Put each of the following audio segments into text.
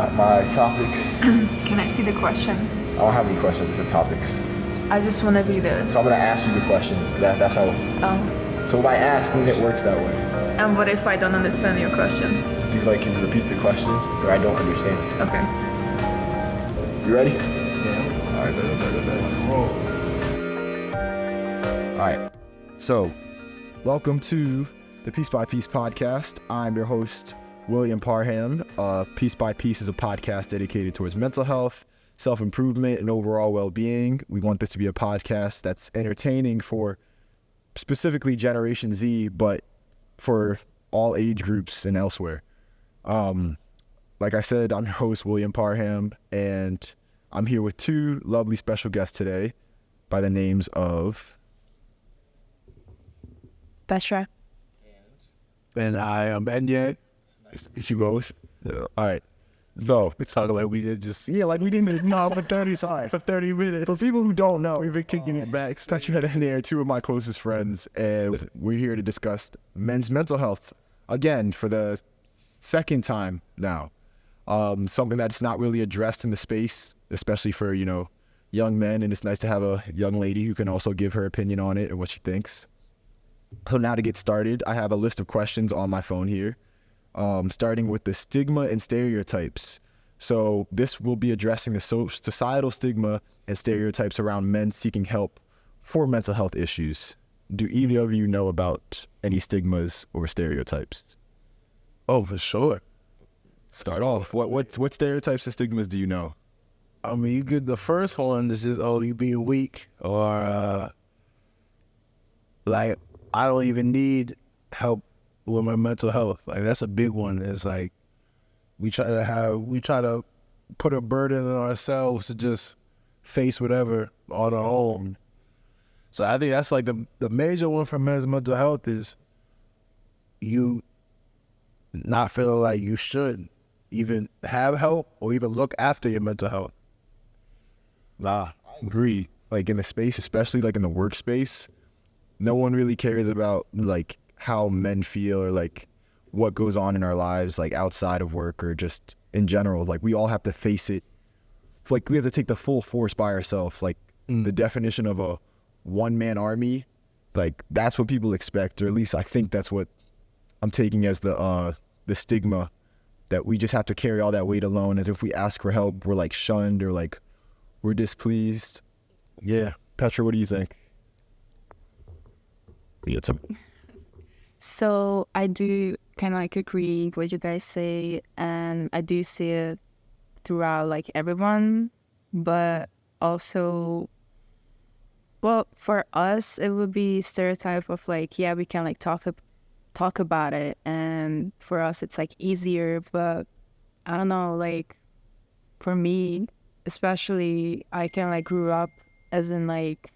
My topics. Can I see the question? I don't have any questions, it's the topics. I just want to be there. So I'm gonna ask you the questions. That's how. Oh. So if I ask, then it works that way. And what if I don't understand your question? Can you repeat the question, or I don't understand? Okay. You ready? Yeah. All right, better. All right. So, welcome to the PeaceBiPiece podcast. I'm your host, William Parham. PeaceBiPiece is a podcast dedicated towards mental health, self-improvement, and overall well-being. We want this to be a podcast that's entertaining for specifically Generation Z, but for all age groups and elsewhere. Like I said, I'm your host, William Parham, and I'm here with two lovely special guests today by the names of Petra. And I am Anye. Nice to meet you both. All right. So We talk like we did just like we didn't know for 30 times. for 30 minutes. For people who don't know, We've been kicking it back. Petra and Anye are two of my closest friends, and we're here to discuss men's mental health again for the second time now. Something that's not really addressed in the space, especially for, young men, and it's nice to have a young lady who can also give her opinion on it and what she thinks. So now to get started, I have a list of questions on my phone here, starting with the stigma and stereotypes. So this will be addressing the societal stigma and stereotypes around men seeking help for mental health issues. Do either of you know about any stigmas or stereotypes? Oh, for sure. Start off. What stereotypes and stigmas do you know? I mean, the first one is just, you being weak, or like, I don't even need help with my mental health. Like, that's a big one. It's like, we try to put a burden on ourselves to just face whatever on our own. So I think that's like the major one for men's mental health is you not feeling like you should even have help or even look after your mental health. I agree. Like in the space, especially like in the workspace, no one really cares about like how men feel or like what goes on in our lives, like outside of work or just in general. Like we all have to face it. Like we have to take the full force by ourselves. Like the definition of a one-man army, like that's what people expect, or at least I think that's what I'm taking as the stigma, that we just have to carry all that weight alone. And if we ask for help, we're like shunned or like we're displeased. Yeah. Petra, what do you think? So I do kind of like agree with what you guys say, and I do see it throughout like everyone, but also, well, for us, it would be stereotype of like, yeah, we can like talk about it, and for us, it's like easier, but I don't know, like for me, especially, I kind of like grew up as in like,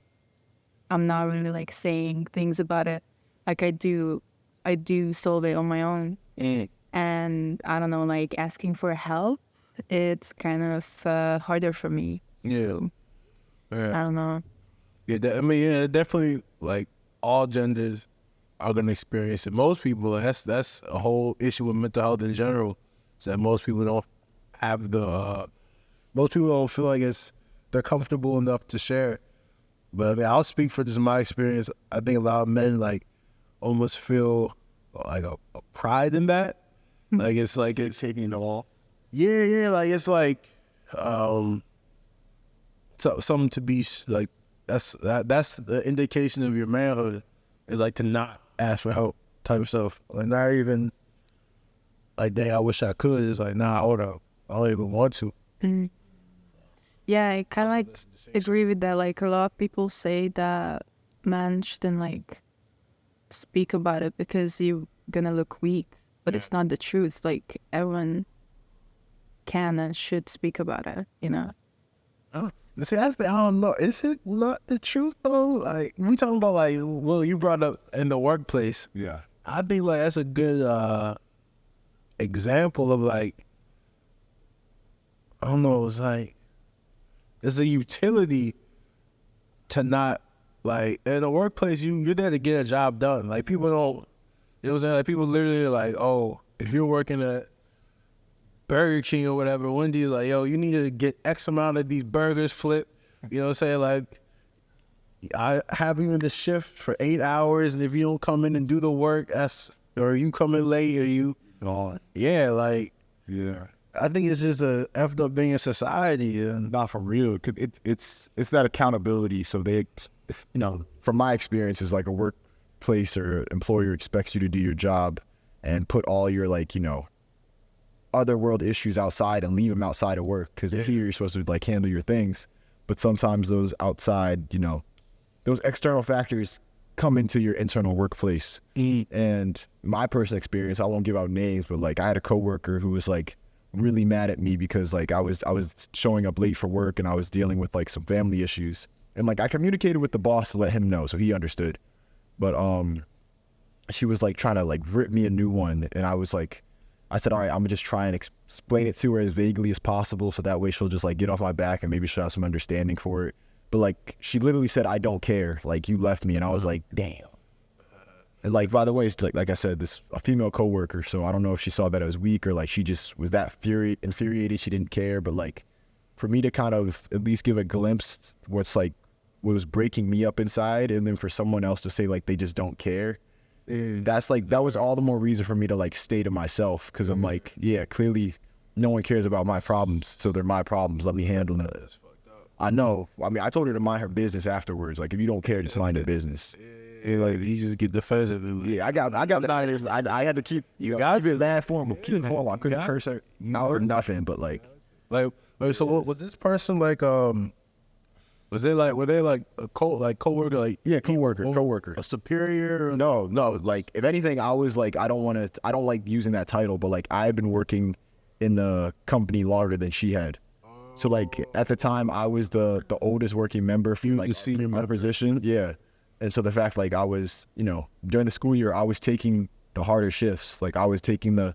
I'm not really like saying things about it. Like I do solve it on my own. And I don't know, like asking for help, it's kind of harder for me. So, Yeah. I don't know. Yeah, definitely like all genders are gonna experience it. Most people, that's a whole issue with mental health in general. Is that most people don't have most people don't feel like they're comfortable enough to share. But I mean, I'll speak for just my experience. I think a lot of men like almost feel like a pride in that. Like it's taking it all. Yeah, like it's like something to be like. That's the indication of your manhood, is like to not ask for help type of stuff. Like not even like, dang, I wish I could. It's like, nah, hold up, I don't even want to. Yeah, I kind of like agree with that. Like a lot of people say that men shouldn't like speak about it because you're gonna look weak, but it's not the truth. Like everyone can and should speak about it, Oh, see, I don't know. Is it not the truth though? Like we talking about like, well, you brought up in the workplace. Yeah. I think like that's a good example of like, I don't know. It's like there's a utility to not like in the workplace. You're there to get a job done. Like people don't. You know what I'm saying? Like people literally like, oh, if you're working at Burger King or whatever, Wendy's like, yo, you need to get X amount of these burgers flipped. You know what I'm saying? Like, I have you in the shift for 8 hours, and if you don't come in and do the work, or you come in late, or you, yeah, like, Yeah. I think it's just a effed up thing in society. And Not for real. It's that accountability. So they, from my experience, is like a workplace or employer expects you to do your job and put all your other world issues outside and leave them outside of work, because here you're supposed to like handle your things. But sometimes those outside, those external factors come into your internal workplace. And my personal experience, I won't give out names, but like I had a coworker who was like really mad at me because like I was showing up late for work and I was dealing with like some family issues. And like I communicated with the boss to let him know, so he understood. But she was like trying to like rip me a new one, and I said, all right, I'm gonna just try and explain it to her as vaguely as possible, so that way she'll just like get off my back and maybe she'll have some understanding for it. But like she literally said, I don't care, like you left me. And I was like, damn. And like, by the way, it's like I said, a female coworker, so I don't know if she saw that as weak or like she just was that infuriated she didn't care. But like for me to kind of at least give a glimpse what was breaking me up inside, and then for someone else to say like they just don't care, that's like, that was all the more reason for me to like stay to myself, because I'm like, yeah, clearly no one cares about my problems, so they're my problems, let me handle them. I know. I mean, I told her to mind her business afterwards. Like, if you don't care, just mind your business. yeah, like you just get defensive. Yeah, I got I had to keep, keep it that formal. Keep it formal. I couldn't curse her out or nothing, but like, so what was this person like? Was they like, were they like a coworker? Like, yeah, coworker, a superior? Or no. Like, if anything, I was like, I don't like using that title, but like, I had been working in the company longer than she had. So like at the time I was the oldest working member for like the senior member position. Yeah. And so the fact like I was, during the school year, I was taking the harder shifts. Like I was taking the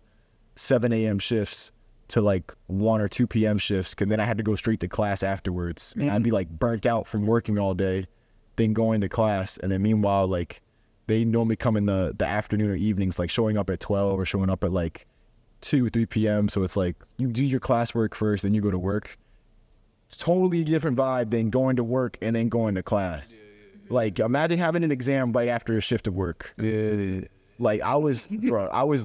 7 a.m. shifts to like 1 or 2 p.m. shifts, because then I had to go straight to class afterwards. And I'd be like burnt out from working all day, then going to class. And then meanwhile, like they normally come in the afternoon or evenings, like showing up at 12 or showing up at like 2 or 3 p.m. So it's like you do your classwork first, then you go to work. Totally different vibe than going to work and then going to class. Like imagine having an exam right after a shift of work. Yeah. Like I was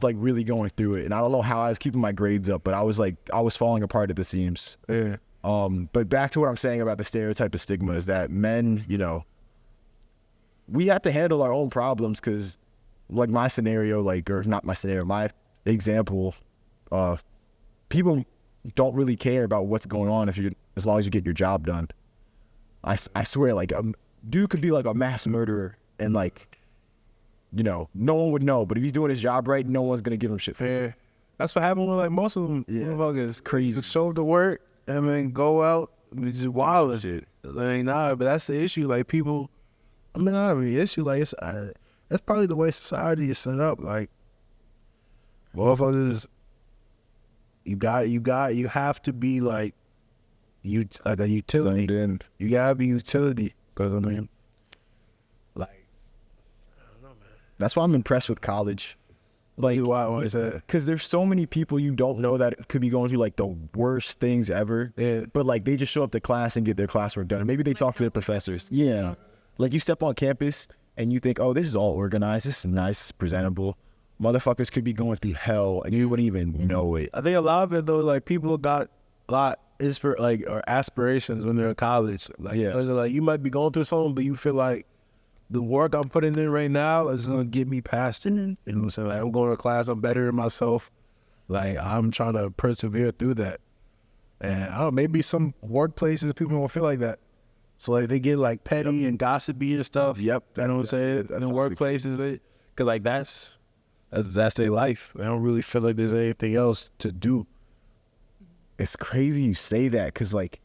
like really going through it, and I don't know how I was keeping my grades up, but I was falling apart at the seams. Yeah. But back to what I'm saying about the stereotype of stigma is that men, we have to handle our own problems, because like my scenario, or not my scenario, my example, people don't really care about what's going on as long as you get your job done. I swear, like a dude could be like a mass murderer and like, no one would know, but if he's doing his job right, no one's gonna give him shit for it. That's what happened with like most of them. Yeah, motherfuckers. It's crazy. Just show up to work and then go out and just wild and shit. Like but that's the issue. Like people, not really issue. Like that's probably the way society is set up. Like motherfuckers, you have to be like a utility. You gotta be utility, because like, I don't know, man. That's why I'm impressed with college. Like, why is that? Because there's so many people you don't know that could be going through like the worst things ever. Yeah. But like they just show up to class and get their classwork done. And maybe they talk to their professors. Yeah. Like you step on campus and you think, oh, this is all organized. This is nice, presentable. Motherfuckers could be going through hell and you wouldn't even know it. I think a lot of it though, like people got a lot is for like or aspirations when they're in college. Like, like you might be going through something, but you feel like the work I'm putting in right now is gonna get me past it. You know what I'm saying? Like I'm going to class, I'm bettering myself. Like I'm trying to persevere through that. And I don't know, maybe some workplaces people don't feel like that. So like they get like petty and gossipy and stuff. Yep. You know what I'm saying? In workplaces, cause like that's their life. They don't really feel like there's anything else to do. It's crazy you say that, because like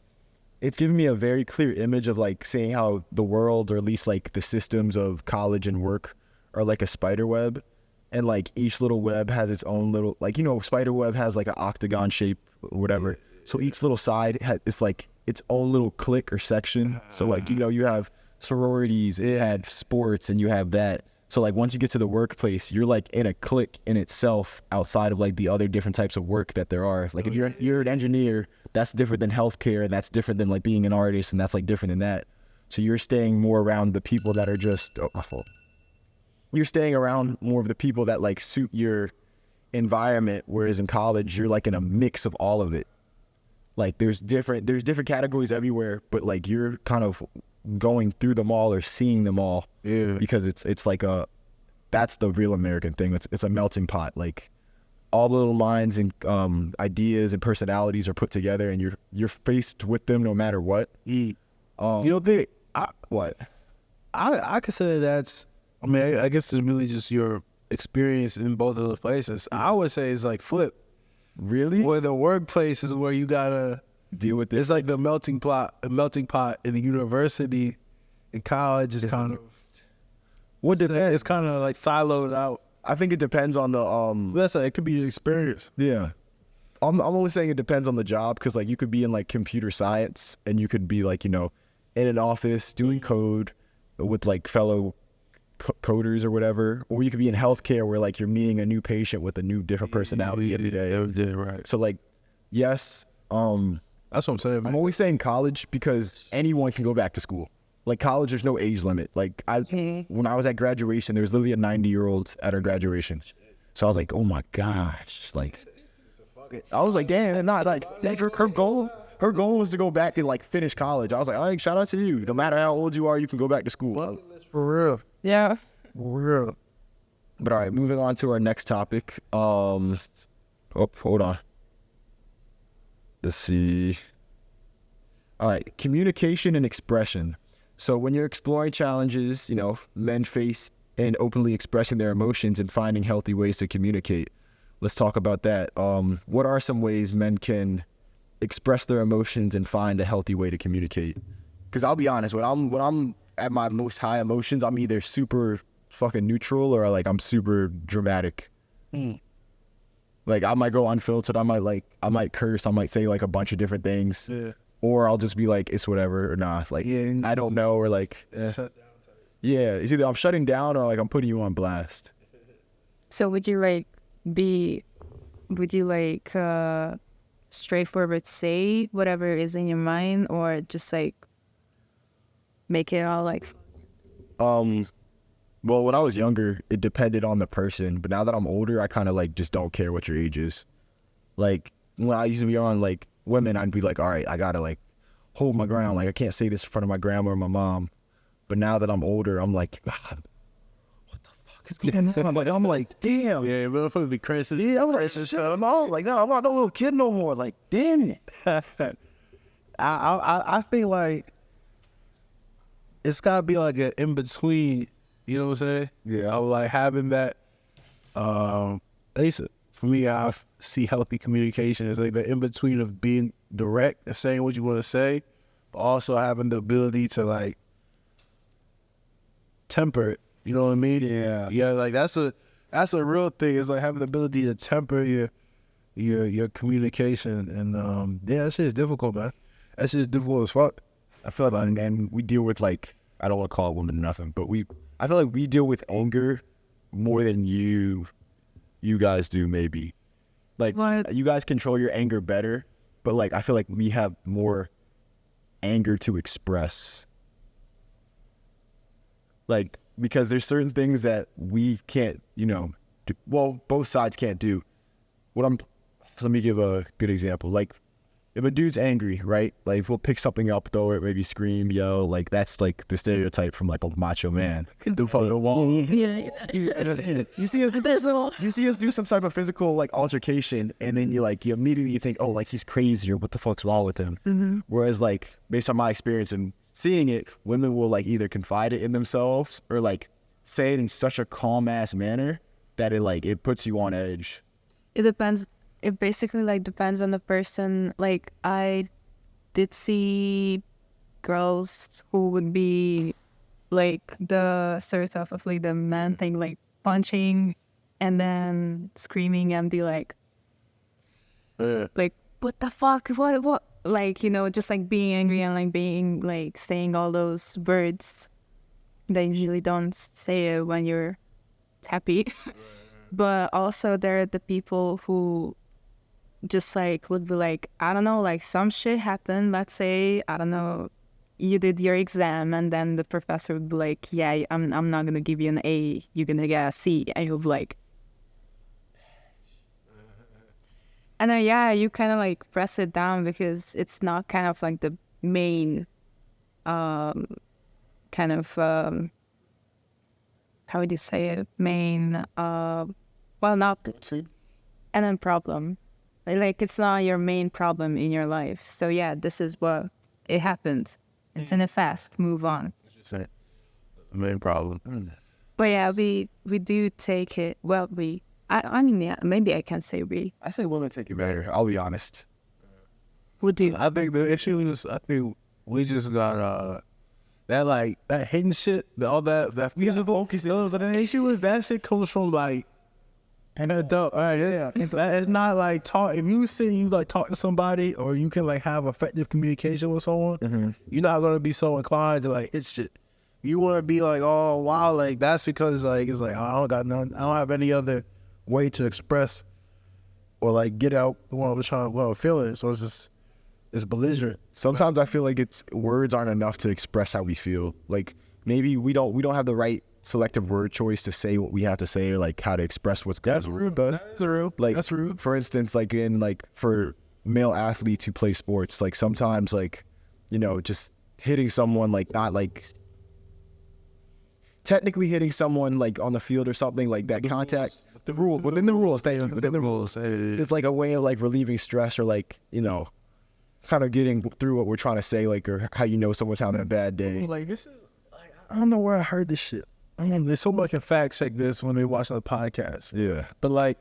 it's giving me a very clear image of like saying how the world, or at least like the systems of college and work, are like a spider web, and like each little web has its own little, like, spider web has like an octagon shape or whatever. So each little side is like its own little clique or section. So like, you have sororities, it had sports, and you have that. So like once you get to the workplace, you're like in a clique in itself outside of like the other different types of work that there are. Like if you're an engineer, that's different than healthcare, and that's different than like being an artist, and that's like different than that. So you're staying more around the people that are just you're staying around more of the people that like suit your environment, whereas in college you're like in a mix of all of it. Like there's different categories everywhere, but like you're kind of going through them all or seeing them all. Yeah. Because it's like that's the real American thing. It's a melting pot. Like all the little minds and ideas and personalities are put together, and you're faced with them no matter what. You know, I consider that's, I mean, I guess it's really just your experience in both of those places. I would say it's like flip. Really? Where the workplace is where you gotta Deal with this. It's like the melting pot in the university. In college is kind of it's kind of like siloed out. I think it depends on the It could be your experience. Yeah. I'm only saying it depends on the job, because like you could be in like computer science and you could be like, you know, in an office doing code with like fellow coders or whatever, or you could be in healthcare where like you're meeting a new patient with a new different personality every day. Yeah, right. So like, yes, That's what I'm saying, man. I'm always saying college because anyone can go back to school. Like college, there's no age limit. Like when I was at graduation, there was literally a 90-year-old at our graduation. So I was like, oh my gosh, like I was like, damn, not like her goal. Her goal was to go back and like finish college. I was like, all right, shout out to you. No matter how old you are, you can go back to school. For real. Yeah. For real. But all right, moving on to our next topic. Oh, hold on. Let's see. All right, communication and expression. So when you're exploring challenges, you know, men face and openly expressing their emotions and finding healthy ways to communicate. Let's talk about that. What are some ways men can express their emotions and find a healthy way to communicate? Because I'll be honest, when I'm at my most high emotions, I'm either super fucking neutral or like I'm super dramatic. Like I might go unfiltered. I might curse. I might say like a bunch of different things. Yeah. Or I'll just be like, it's whatever, or nah, like, I don't know, or like, yeah, it's either I'm shutting down or like I'm putting you on blast. So would you like straightforward say whatever is in your mind, or just like make it all like? Well, when I was younger, it depended on the person, but now that I'm older, I kind of like just don't care what your age is. Like when I used to be on like women, I'd be like, all right, I gotta like hold my ground. Like I can't say this in front of my grandma or my mom. But now that I'm older, I'm like, what the fuck is going on? I'm like, damn. Yeah, but it's supposed to be crazy. Yeah, I'm like, shit, I'm all like, no, I'm not no little kid no more. Like, damn it. I think like it's gotta be like an in between. You know what I'm saying? Yeah. I was like having that. At least for me, I see healthy communication as like the in between of being direct and saying what you want to say, but also having the ability to like temper it. You know what I mean? Yeah. Yeah. Like that's a real thing. It's like having the ability to temper your communication, and yeah, that shit is difficult, man. That shit is difficult as fuck. I feel like, and we deal with like, I don't want to call it women nothing, but I feel like we deal with anger more than you guys do, maybe. Like, What? you guys control your anger better, but like, I feel like we have more anger to express. Like, because there's certain things that we can't, you know, do, well, both sides can't do. Let me give a good example. Like, if a dude's angry, right? Like, we'll pick something up, throw it, maybe scream, yell. Like, that's like the stereotype from like a macho man. The fucking wall. Yeah. You see us do some type of physical like altercation, and then you immediately think, oh, like he's crazy or what the fuck's wrong with him. Mm-hmm. Whereas like based on my experience and seeing it, women will like either confide it in themselves or like say it in such a calm ass manner that it puts you on edge. It depends. It basically like depends on the person. Like I did see girls who would be like the sort of like the man thing, like punching and then screaming and be like, like what the fuck, what, like, you know, just like being angry and like being like saying all those words they usually don't say it when you're happy. But also there are the people who just like would be like, I don't know, like some shit happened. Let's say, I don't know, you did your exam and then the professor would be like, yeah, I'm not gonna give you an A, you're gonna get a C. And you'll be like, and then yeah, you kind of like press it down because it's not kind of like the main kind of how would you say it, main well, not and then problem, like it's not your main problem in your life. So yeah, this is what it happened. It's in a fast move on. The main problem. But yeah, we do take it well. I mean, yeah, maybe I can say we I say women take it better. I'll be honest. would do. I think the issue is, I think we just got that hidden shit, all that physical. The issue is that shit comes from like an adult. All right, yeah. It's not like talk. If you sit and you like talk to somebody, or you can like have effective communication with someone, you're not gonna be so inclined to like hit shit. You want to be like, oh wow, like that's because like it's like, oh, I don't got none. I don't have any other way to express or like get out what I'm feeling. So it's belligerent. Sometimes I feel like it's words aren't enough to express how we feel. Like maybe we don't have the right selective word choice to say what we have to say, or like how to express what's going on with us. That's real. Like that's real. For instance, like in like for male athletes who play sports, like sometimes like, you know, just hitting someone, like not like technically hitting someone like on the field or something, like that contact. Within the rules, it's like a way of like relieving stress, or like, you know, kind of getting through what we're trying to say, like, or how you know someone's having a bad day. Like this is like, I don't know where I heard this shit. I mean, there's so much can fact check this when they watch the podcast. Yeah. But like,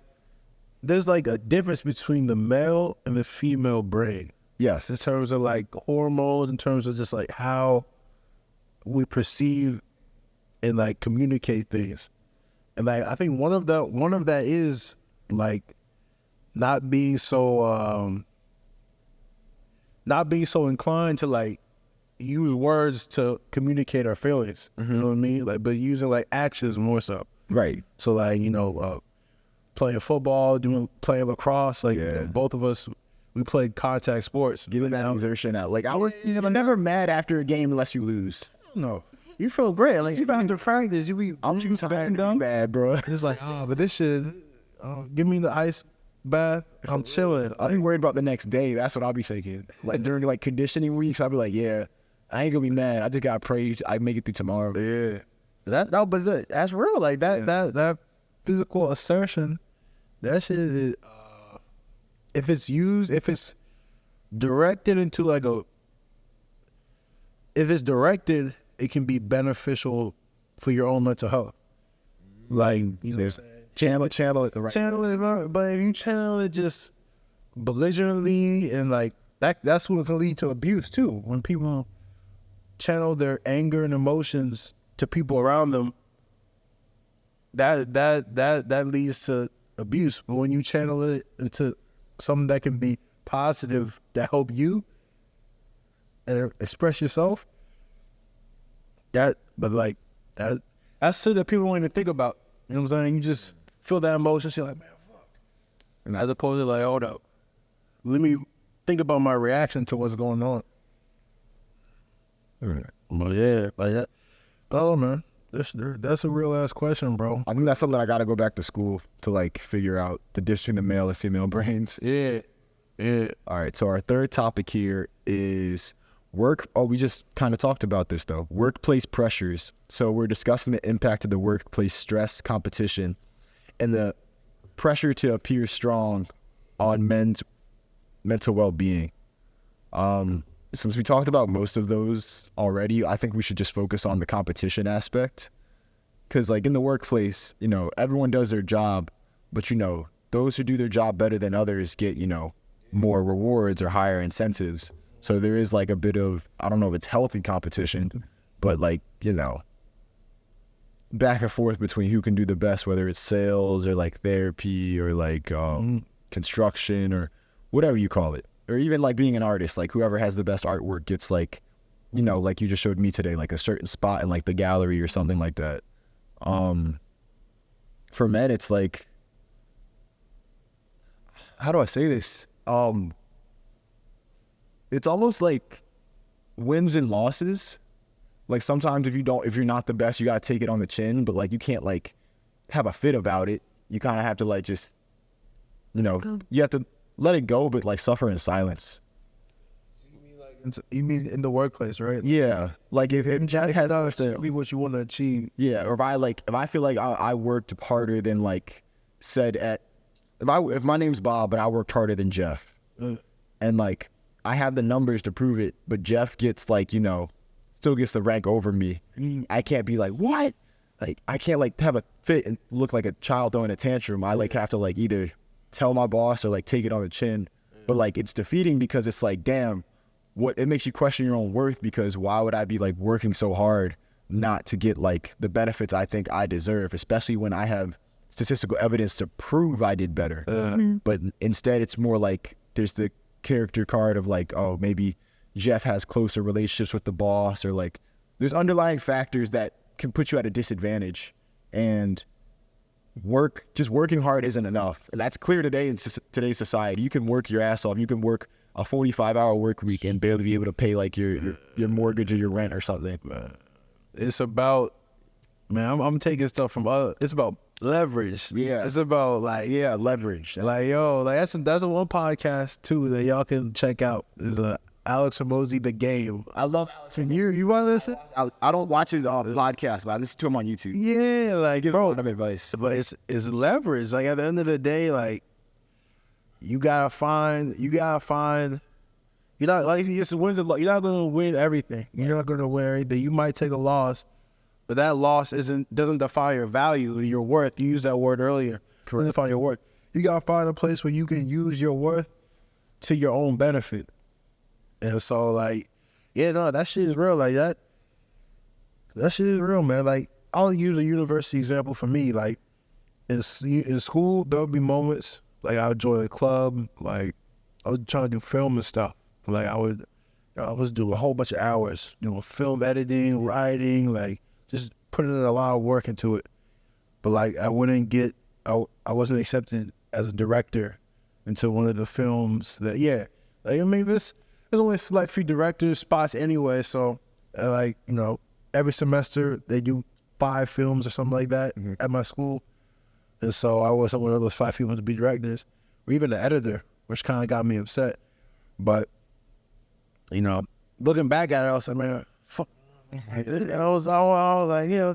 there's like a difference between the male and the female brain. Yes. In terms of like hormones, in terms of just like how we perceive and like communicate things. And like, I think one of that is like not being so inclined to like use words to communicate our feelings. You know what I mean? Like, but using like actions more so. Right. So like, you know, playing football, playing lacrosse, like both of us, we played contact sports. Giving that exertion out. Like I'm never mad after a game unless you lose. No. You feel great. Like, you after practice, I'm too tired to be mad, bro. It's like, but this shit, give me the ice bath. I'm chilling. I ain't worried about the next day. That's what I'll be thinking. Like during like conditioning weeks, I'll be like, yeah, I ain't gonna be mad. I just gotta pray I make it through tomorrow. Yeah. But that's real. Like that physical assertion, that shit is, if it's directed into like it can be beneficial for your own mental health. Like, you know, channel it the right. Channel it, but if you channel it just belligerently and like that's what can lead to abuse too. When people channel their anger and emotions to people around them, that leads to abuse. But when you channel it into something that can be positive, that help you and express yourself, that's shit that people don't even think about. You know what I'm saying? You just feel that emotion, you're like, man, fuck. And as opposed to like, hold up, let me think about my reaction to what's going on. Well, yeah, like that. Oh man, that's a real ass question, bro. I think that's something I gotta go back to school to like figure out the difference between the male and female brains. Yeah. All right, so our third topic here is work. Oh, we just kind of talked about this though. Workplace pressures. So we're discussing the impact of the workplace stress, competition, and the pressure to appear strong on men's mental well-being. Since we talked about most of those already, I think we should just focus on the competition aspect. Because like in the workplace, you know, everyone does their job, but you know, those who do their job better than others get, you know, more rewards or higher incentives. So there is like a bit of, I don't know if it's healthy competition, but like, you know, back and forth between who can do the best, whether it's sales or like therapy or like construction or whatever you call it. Or even like being an artist, like whoever has the best artwork gets like you know, like you just showed me today, like a certain spot in like the gallery or something like that. For men, it's like, how do I say this? It's almost like wins and losses. Like sometimes if you're not the best, you gotta take it on the chin, but like you can't like have a fit about it. You kind of have to like just, you know, you have to let it go, but like suffer in silence. You mean in the workplace, right? Yeah, like if Jack has be what you want to achieve. yeah, or if I feel like I worked harder than like said at if my name's Bob but I worked harder than Jeff, and like I have the numbers to prove it, but Jeff gets like, you know, still gets the rank over me. I can't be like, what? Like I can't like have a fit and look like a child throwing a tantrum. I like have to like either tell my boss or like take it on the chin. But like it's defeating because it's like, damn, it makes you question your own worth, because why would I be like working so hard not to get like the benefits I think I deserve, especially when I have statistical evidence to prove I did better. But instead it's more like there's the character card of like, oh, maybe Jeff has closer relationships with the boss, or like there's underlying factors that can put you at a disadvantage, and working hard isn't enough. And that's clear today in today's society. You can work your ass off. You can work a 45-hour work week and barely be able to pay like your mortgage or your rent or something. It's about, man, I'm taking stuff from other, it's about leverage. Yeah. It's about like, Yeah, leverage. like, yo, like that's a one podcast too that y'all can check out. Is Alex Hormozi, The Game. I love Alex. You want to listen? I don't watch his podcast, but I listen to him on YouTube. Yeah, like, Give a bro, lot of advice. but it's leverage. Like at the end of the day, like you gotta find. You're not like you just win you're not gonna win everything. You're not gonna win everything. You might take a loss, but that loss doesn't define your value, your worth. You used that word earlier. Doesn't define your worth. You gotta find a place where you can use your worth to your own benefit. And so like, yeah, no, that shit is real. Like that shit is real, man. Like I'll use a university example for me. Like in school, there'll be moments like I would join a club. Like I was trying to do film and stuff. Like I was doing a whole bunch of hours doing film editing, writing, like just putting in a lot of work into it. But like I wasn't accepted as a director into one of the films that, like I mean, there's only a select few directors spots anyway. So like, you know, every semester they do 5 films or something like that at my school. And so I wasn't one of those 5 people to be directors or even the editor, which kind of got me upset. But, you know, looking back at it, I was like, man, fuck. I was like, yeah.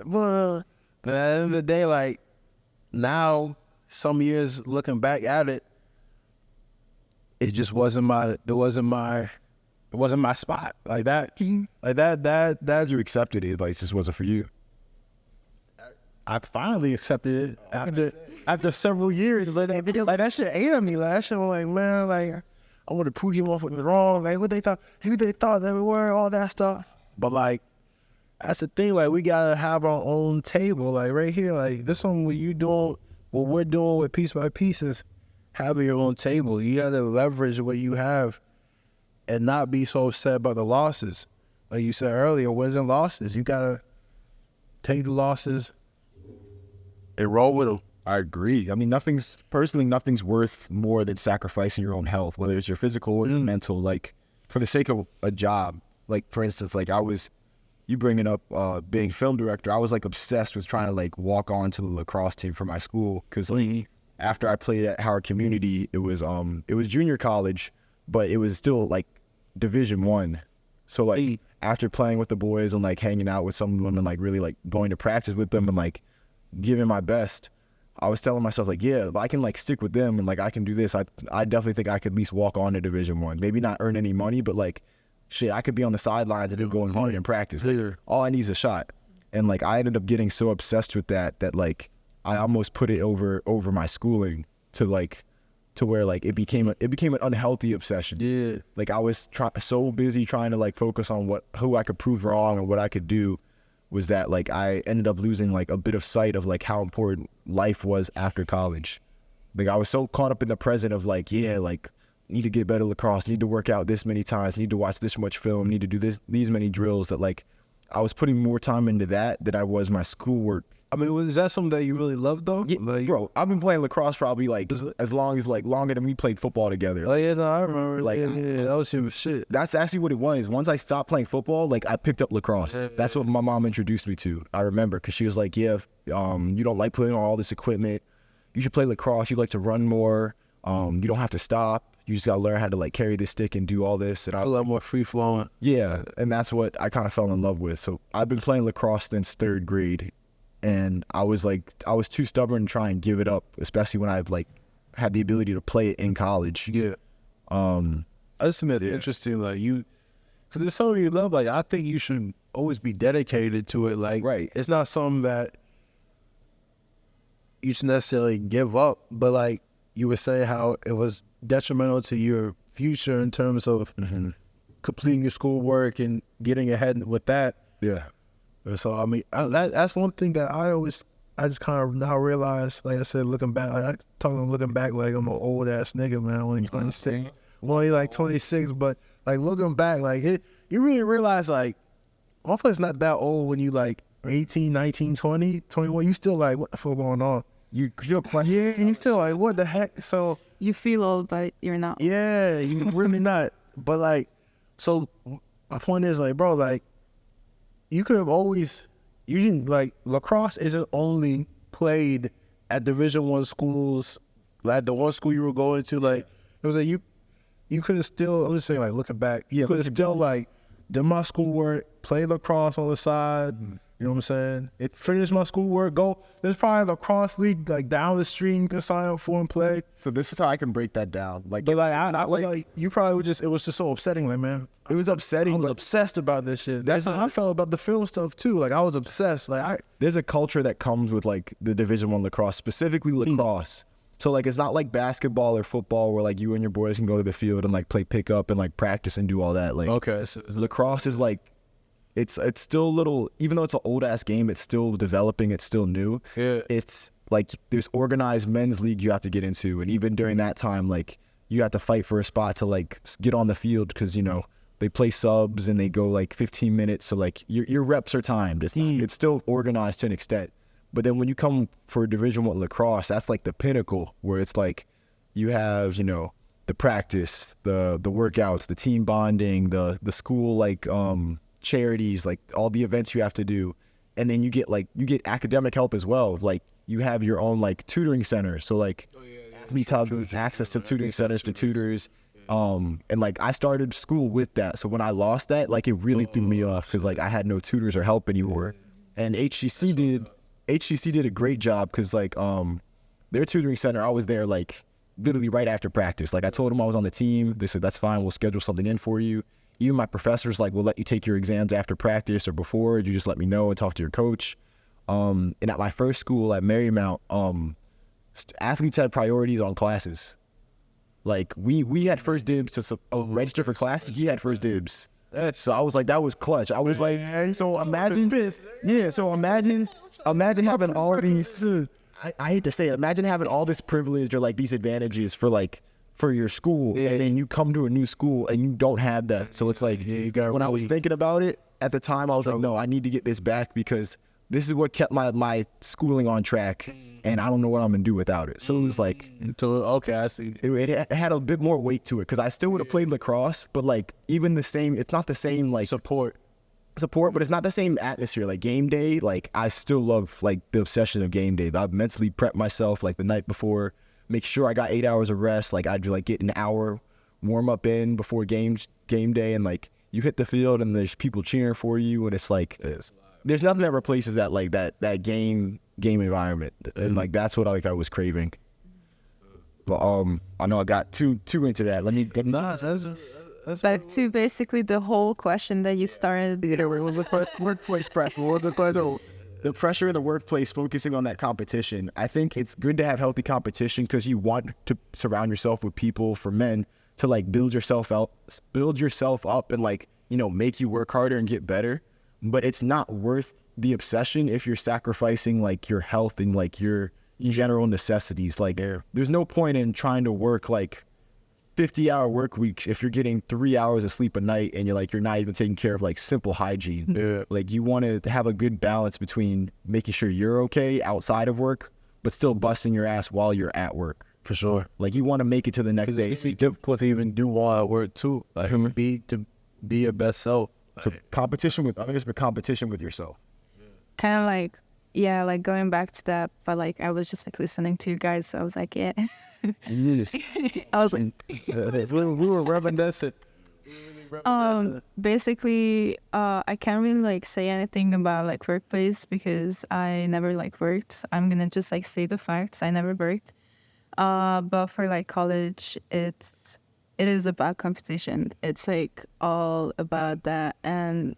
But at the end of the day, like, now, some years looking back at it, it just wasn't my spot. Like that. Like that You accepted it, but it just wasn't for you. I finally accepted it after several years. Like that shit ate at me. Like that shit was like, man, like I want to prove you motherfuckers was wrong. Like who they thought that we were, all that stuff. But like that's the thing. Like we gotta have our own table. Like right here, like this one what we're doing with PeaceBiPiece is having your own table. You gotta leverage what you have and not be so upset about the losses. Like you said earlier, wins and losses. You gotta take the losses and roll with them. I agree. I mean, nothing's worth more than sacrificing your own health, whether it's your physical or your mental, like for the sake of a job. Like for instance, like you bringing up being film director, I was like obsessed with trying to like walk on to the lacrosse team for my school. Cause after I played at Howard Community, it was junior college, but it was still like Division I. So like after playing with the boys and like hanging out with some of them and like really like going to practice with them and like giving my best, I was telling myself like, yeah, if I can like stick with them and like I can do this, I definitely think I could at least walk on to Division I. Maybe not earn any money, but like shit, I could be on the sidelines and go hard and practice. Like, all I need is a shot. And like I ended up getting so obsessed with that like I almost put it over my schooling to where like it became an unhealthy obsession. Yeah. Like I was so busy trying to like focus on who I could prove wrong and what I could do, was that like I ended up losing like a bit of sight of like how important life was after college. Like I was so caught up in the present of like, yeah, like need to get better at lacrosse, need to work out this many times, need to watch this much film, need to do these many drills, that like I was putting more time into that than I was my schoolwork. I mean, is that something that you really love though? Yeah, Like, bro, I've been playing lacrosse probably like as long as like longer than we played football together. oh yeah, no, I remember. Like, Yeah, that was your shit. That's actually what it was. Once I stopped playing football, like I picked up lacrosse. That's what my mom introduced me to. I remember because she was like, "Yeah, you don't like putting on all this equipment. You should play lacrosse. You like to run more. You don't have to stop. You just gotta learn how to like carry this stick and do all this." And I feel like more free flowing. yeah, and that's what I kind of fell in love with. So I've been playing lacrosse since 3rd grade, and I was too stubborn to try and give it up, especially when I've like had the ability to play it in college. Yeah. I just think it's interesting, like you, because there's something you love. Like I think you should always be dedicated to it. Like, Right. It's not something that you should necessarily give up, but like you were saying how it was detrimental to your future in terms of completing your schoolwork and getting ahead with that. Yeah. And so I mean, that's one thing that I just kind of now realize. Like I said, looking back, like, looking back, like I'm an old ass nigga, man. I'm only 26. I'm only like 26, but like looking back, like you really realize like, motherfucker's not that old when you like 18, 19, 20, 21. You still like, what the fuck going on? You're Yeah, and you still like, what the heck? So You feel old, but you're not. yeah, you really not. But like, so my point is like, bro, like you could have always, you didn't like lacrosse isn't only played at Division I schools, like the one school you were going to. Like it was like you could have still. I'm just saying, like looking back, you could have still like did my schoolwork, play lacrosse on the side. You know what I'm saying? Finish my schoolwork, go. There's probably a lacrosse league like down the street you can sign up for and play. So this is how I can break that down. Like, But like, I like you probably would just, it was just so upsetting. Like, man, it was upsetting. I was but obsessed about this shit. That's how I felt about the film stuff too. Like, I was obsessed. Like, there's a culture that comes with like the Division I lacrosse, specifically lacrosse. So like, it's not like basketball or football where like you and your boys can go to the field and like play pickup and like practice and do all that. Like, okay, so lacrosse is like, it's still a little, even though it's an old ass game, it's still developing, it's still new. yeah, It's like there's organized men's league you have to get into, and even during that time, like you have to fight for a spot to like get on the field because you know they play subs and they go like 15 minutes, so like your reps are timed. It's still organized to an extent, but then when you come for Division I lacrosse, that's like the pinnacle where it's like you have the practice, the workouts, the team bonding, the school like charities, like all the events you have to do, and then you get academic help as well. Like you have your own like tutoring center, so like athletes have access to tutoring centers, to tutors, and like I started school with that. So when I lost that, like it really threw me off because like I had no tutors or help anymore. And HCC did a great job because like their tutoring center, I was there like literally right after practice. Like I told them I was on the team. They said that's fine, we'll schedule something in for you. Even my professors like will let you take your exams after practice or before. You just let me know and talk to your coach. And at my first school at Marymount, athletes had priorities on classes. Like we had first dibs to register for classes. We had first dibs. So I was like, that was clutch. I was like, so imagine, So imagine having all these. I hate to say it. Imagine having all this privilege or like these advantages for your school, and then you come to a new school and you don't have that. So it's like, when I was thinking about it at the time, I was like, no, I need to get this back because this is what kept my schooling on track, and I don't know what I'm gonna do without it. So it was like, okay, I see. It had a bit more weight to it because I still would have played lacrosse, but like even the same, it's not the same like support, but it's not the same atmosphere. Like game day, like I still love like the obsession of game day. I'd mentally prep myself like the night before. Make sure I got 8 hours of rest. Like I'd like get an hour warm up in before game day, and like you hit the field and there's people cheering for you, and it's like there's nothing that replaces that like that game environment, and like that's what I was craving. But I know I got too into that. Let me get Back to basically the whole question that you started. Yeah, it was the workplace pressure. What was the question? The pressure in the workplace, focusing on that competition. I think it's good to have healthy competition because you want to surround yourself with people, for men, to like build yourself up and like, make you work harder and get better. But it's not worth the obsession if you're sacrificing like your health and like your general necessities. Like there's no point in trying to work like 50-hour work weeks, if you're getting 3 hours of sleep a night and you're not even taking care of like simple hygiene. Yeah. Like you want to have a good balance between making sure you're okay outside of work, but still busting your ass while you're at work. For sure. Like you want to make it to the next day. It's difficult to even do while at work too. Like be your best self. So competition with others, but competition with yourself. Kind of like, yeah, like going back to that, but like I was just like listening to you guys, so I was like, yeah. Yes. I was like, we were reminiscent. basically, I can't really like say anything about like workplace because I never like worked. I'm gonna just like say the facts. I never worked. But for like college, it is about competition. It's like all about that, and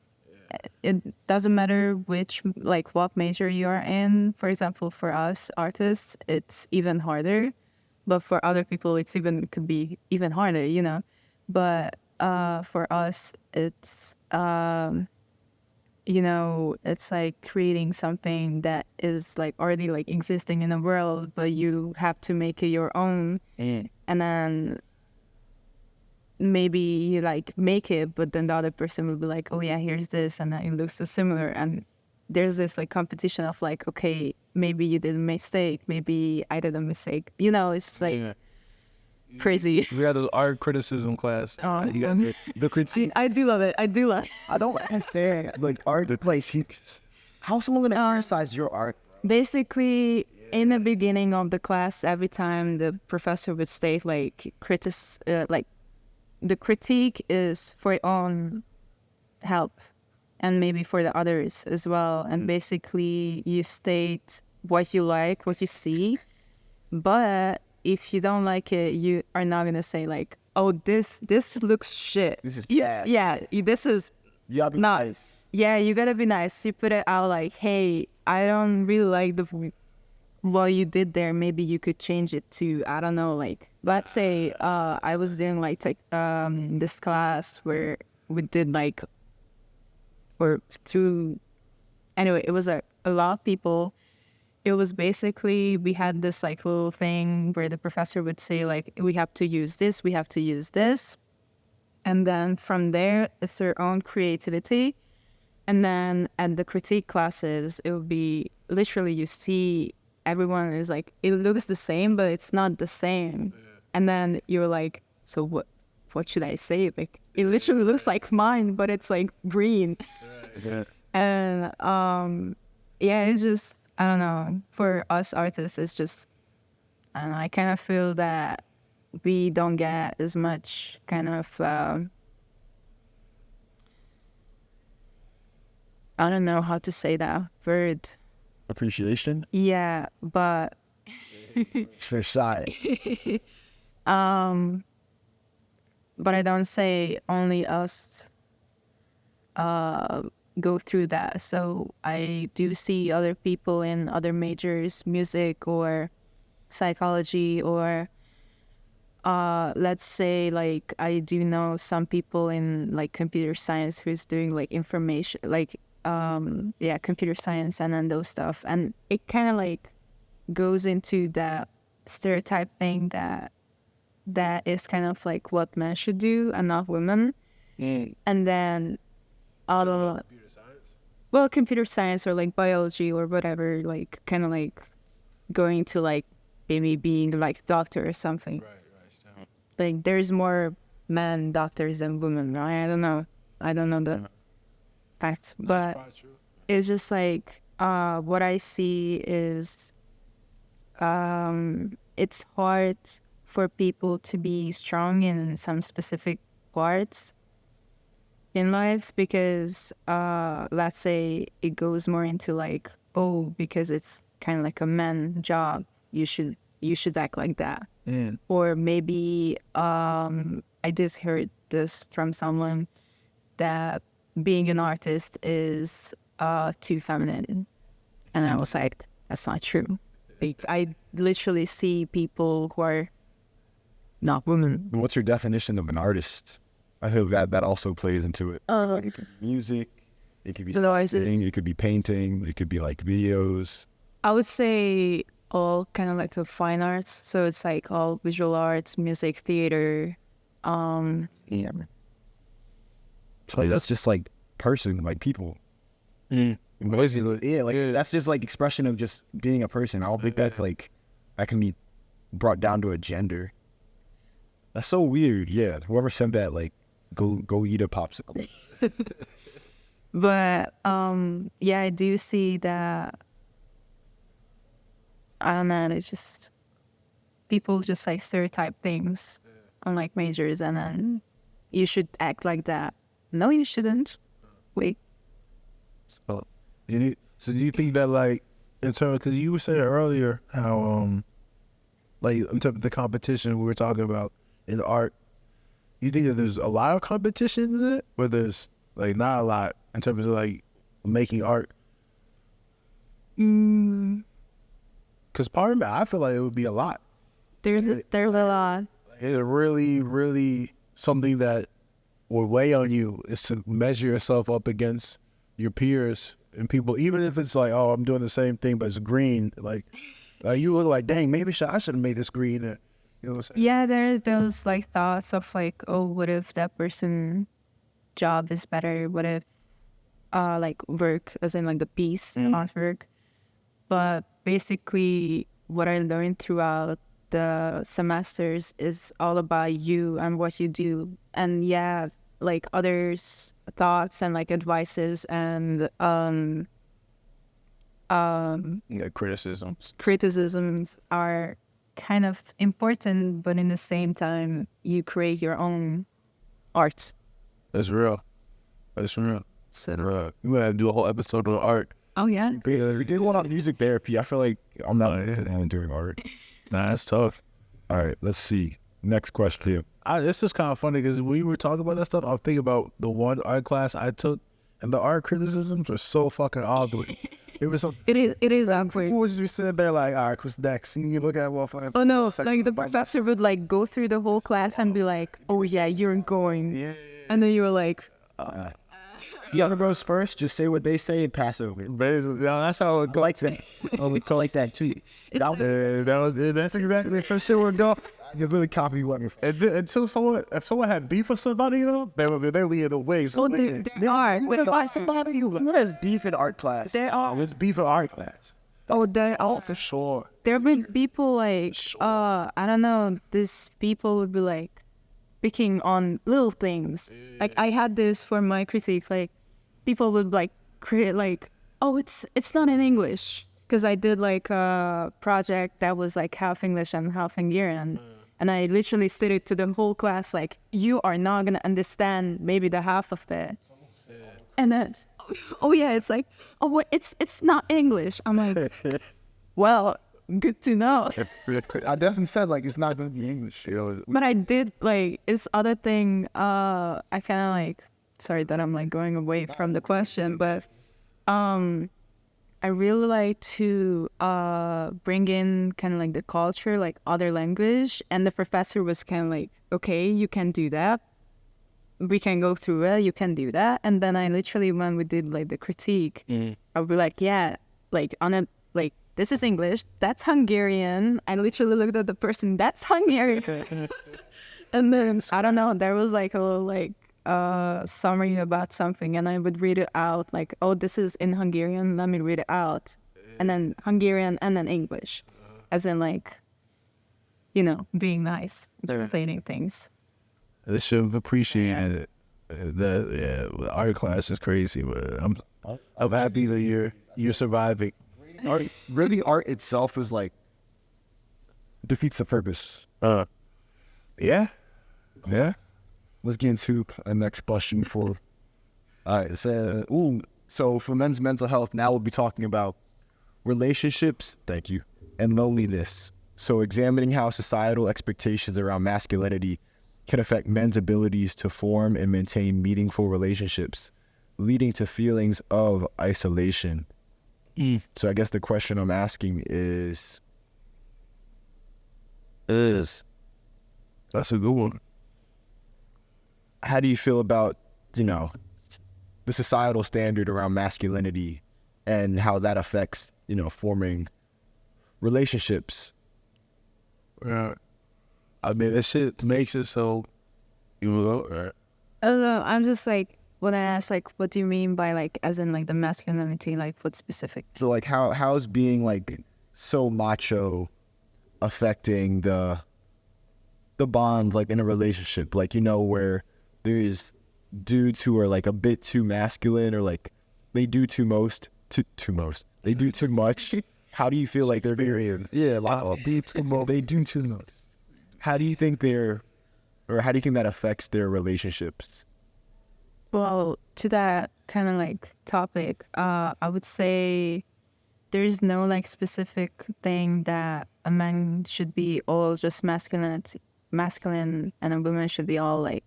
it doesn't matter what major you are in. For example, for us artists, it's even harder, but for other people, could be even harder, you know. But for us, it's it's like creating something that is like already like existing in the world, but you have to make it your own, and then maybe you like make it, but then the other person will be like, oh yeah, here's this, and then it looks so similar, and there's this like competition of like, okay, maybe you did a mistake, maybe I did a mistake, you know. It's like crazy. We had an art criticism class. You got the critique. I do love it. I don't understand like art place. How someone gonna criticize your art? Basically, in the beginning of the class, every time the professor would state like the critique is for your own help and maybe for the others as well. And basically you state what you like, what you see, but if you don't like it, you are not going to say like, oh, this looks shit. This is bad. Yeah, this is you gotta be not nice. Yeah, you gotta be nice. You put it out like, hey, I don't really like what you did there. Maybe you could change it to, I don't know, like, let's say I was doing like this class where we did like, anyway, it was a lot of people. It was basically, we had this like little thing where the professor would say like, we have to use this, we have to use this. And then from there, it's their own creativity. And then at the critique classes, it would be literally, you see everyone is like, it looks the same, but it's not the same. Yeah. And then you're like, so what should I say? Like, it literally looks like mine, but it's like green. Yeah. And yeah, it's just, I don't know, for us artists, it's just, I don't know, I kind of feel that we don't get as much kind of, I don't know how to say that word. Appreciation? Yeah, but for shy. But I don't say only us go through that. So I do see other people in other majors, music or psychology, or let's say like I do know some people in like computer science who's doing like information, like computer science and then those stuff, and it kind of like goes into that stereotype thing that is kind of like what men should do and not women. And then I don't know, computer science? Well, computer science or like biology or whatever, like kind of like going to like maybe being like doctor or something. Right. Like there's more men doctors than women, right? I don't know the facts, but it's just like what I see is it's hard for people to be strong in some specific parts in life because let's say it goes more into like, oh, because it's kind of like a man job, you should act like that. Or maybe I just heard this from someone that being an artist is too feminine, and I was like, that's not true. Like, I literally see people who are not women. What's your definition of an artist? I think that also plays into it. Like it could be music, it could be singing, it could be painting, it could be like videos. I would say all kind of like a fine arts. So it's like all visual arts, music, theater, Yeah. So that's just like person, like people. Basically, Yeah, like that's just like expression of just being a person. I don't think that's like that can be brought down to a gender. That's so weird. Yeah, whoever said that, like, go eat a popsicle. But yeah, I do see that. I don't know. It's just people just like stereotype things on like majors, and then you should act like that. No, you shouldn't. Wait. so do you think that, like, in terms, because you were saying earlier how like in terms of the competition we were talking about in art, you think that there's a lot of competition in it, or there's like not a lot in terms of like making art? Because part of me, I feel like it would be a lot. There's a lot. It's really, really something that will weigh on you is to measure yourself up against your peers and people, even if it's like, oh, I'm doing the same thing, but it's green. Like, you look like, dang, maybe I should have made this green. You know what I'm saying? Yeah, there are those like thoughts of like, oh, what if that person job is better? What if like work, as in like the piece, not work. But basically what I learned throughout the semesters is all about you and what you do. And yeah, like others' thoughts and like advices and criticisms are kind of important, but in the same time, you create your own art. That's real. That's real. So, We might have to do a whole episode on art. oh yeah. We did one on music therapy. I feel like I'm not doing art. Nah, that's tough. All right, let's see. Next question. This is kind of funny because when we were talking about that stuff, I was thinking about the one art class I took, and the art criticisms were so fucking ugly. It was so. It is awkward. People would just be sitting there like, all right, what's next? And you look at motherfucker. Oh no, like the professor would like go through the whole class and be like, oh yeah, you're going. Yeah. And then you were like, The other bros first, just say what they say and pass over. Basically, that's how it goes. I like that. We like that too. That's exactly the first shit we're going. Just really copy what you're. Until if someone had beef with somebody, you know, they leave the way. So oh, there are. Wait, Somebody what is beef in art class? there are. there's beef in art class. Oh, there are. For sure. There have been people like, I don't know, these people would be like picking on little things. Like I had this for my critique, like people would like create like, oh, it's not in English. Because I did like a project that was like half English and half Hungarian. And I literally stated to the whole class, like, you are not going to understand maybe the half of it. And then, oh yeah, it's like, oh, what? It's not English. I'm like, well, good to know. I definitely said like it's not going to be English. But I did like this other thing. I kind of like, sorry that I'm like going away from the question, but I really like to bring in kind of like the culture, like other language. And the professor was kind of like, okay, you can do that. We can go through it. You can do that. And then I literally, when we did like the critique, I would be like, yeah, like on a, like, this is English. That's Hungarian. I literally looked at the person, that's Hungarian. And then, I don't know, there was like a little like, summary about something, and I would read it out like, oh, this is in Hungarian, let me read it out. And then Hungarian and then English, as in like, you know, being nice, explaining things. They should have appreciated it. The art class is crazy, but I'm happy that you're surviving. Art itself is like defeats the purpose. Yeah. Let's get into a next question for. All right, so for men's mental health, now we'll be talking about relationships. Thank you, and loneliness. So examining how societal expectations around masculinity can affect men's abilities to form and maintain meaningful relationships, leading to feelings of isolation. So I guess the question I'm asking is That's a good one. How do you feel about, you know, the societal standard around masculinity and how that affects, you know, forming relationships? Yeah. I mean, that shit makes it so You know, or I don't know. I'm just like, when I ask, like, what do you mean by, like, as in, like, the masculinity, like, what specific? So like how's being like so macho affecting the bond like in a relationship? Like, you know, where there's dudes who are like a bit too masculine, or like they do they do too much. How do you feel like they're they do too much? How do you think how do you think that affects their relationships? Well, to that kind of, like, topic, I would say there's no, like, specific thing that a man should be all just masculine, and a woman should be all, like,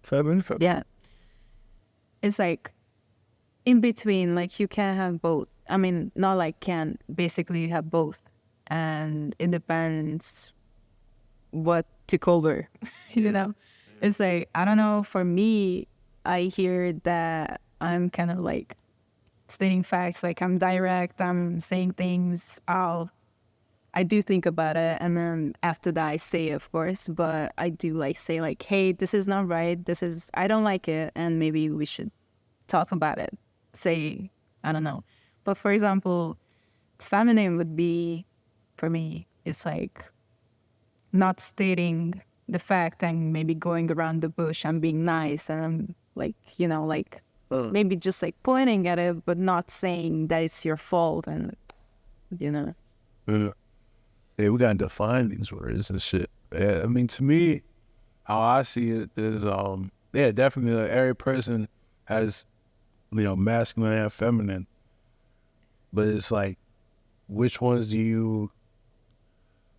feminine. yeah. It's like in between, like, you can have both. I mean, not like can, basically you have both. And it depends what to cover, you know? It's like, I don't know, for me, I hear that I'm kind of like stating facts, like I'm direct, I'm saying things, I do think about it, and then after that I say it, of course, but I do like say like, hey, this is not right, I don't like it, and maybe we should talk about it. Say, I don't know. But for example, feminine would be, for me, it's like not stating the fact and maybe going around the bush and being nice and like, you know, like maybe just like pointing at it, but not saying that it's your fault, and, you know. Yeah, we gotta define these words and shit. Yeah, I mean, to me, how I see it is, definitely like, every person has, you know, masculine and feminine, but it's like, which ones do you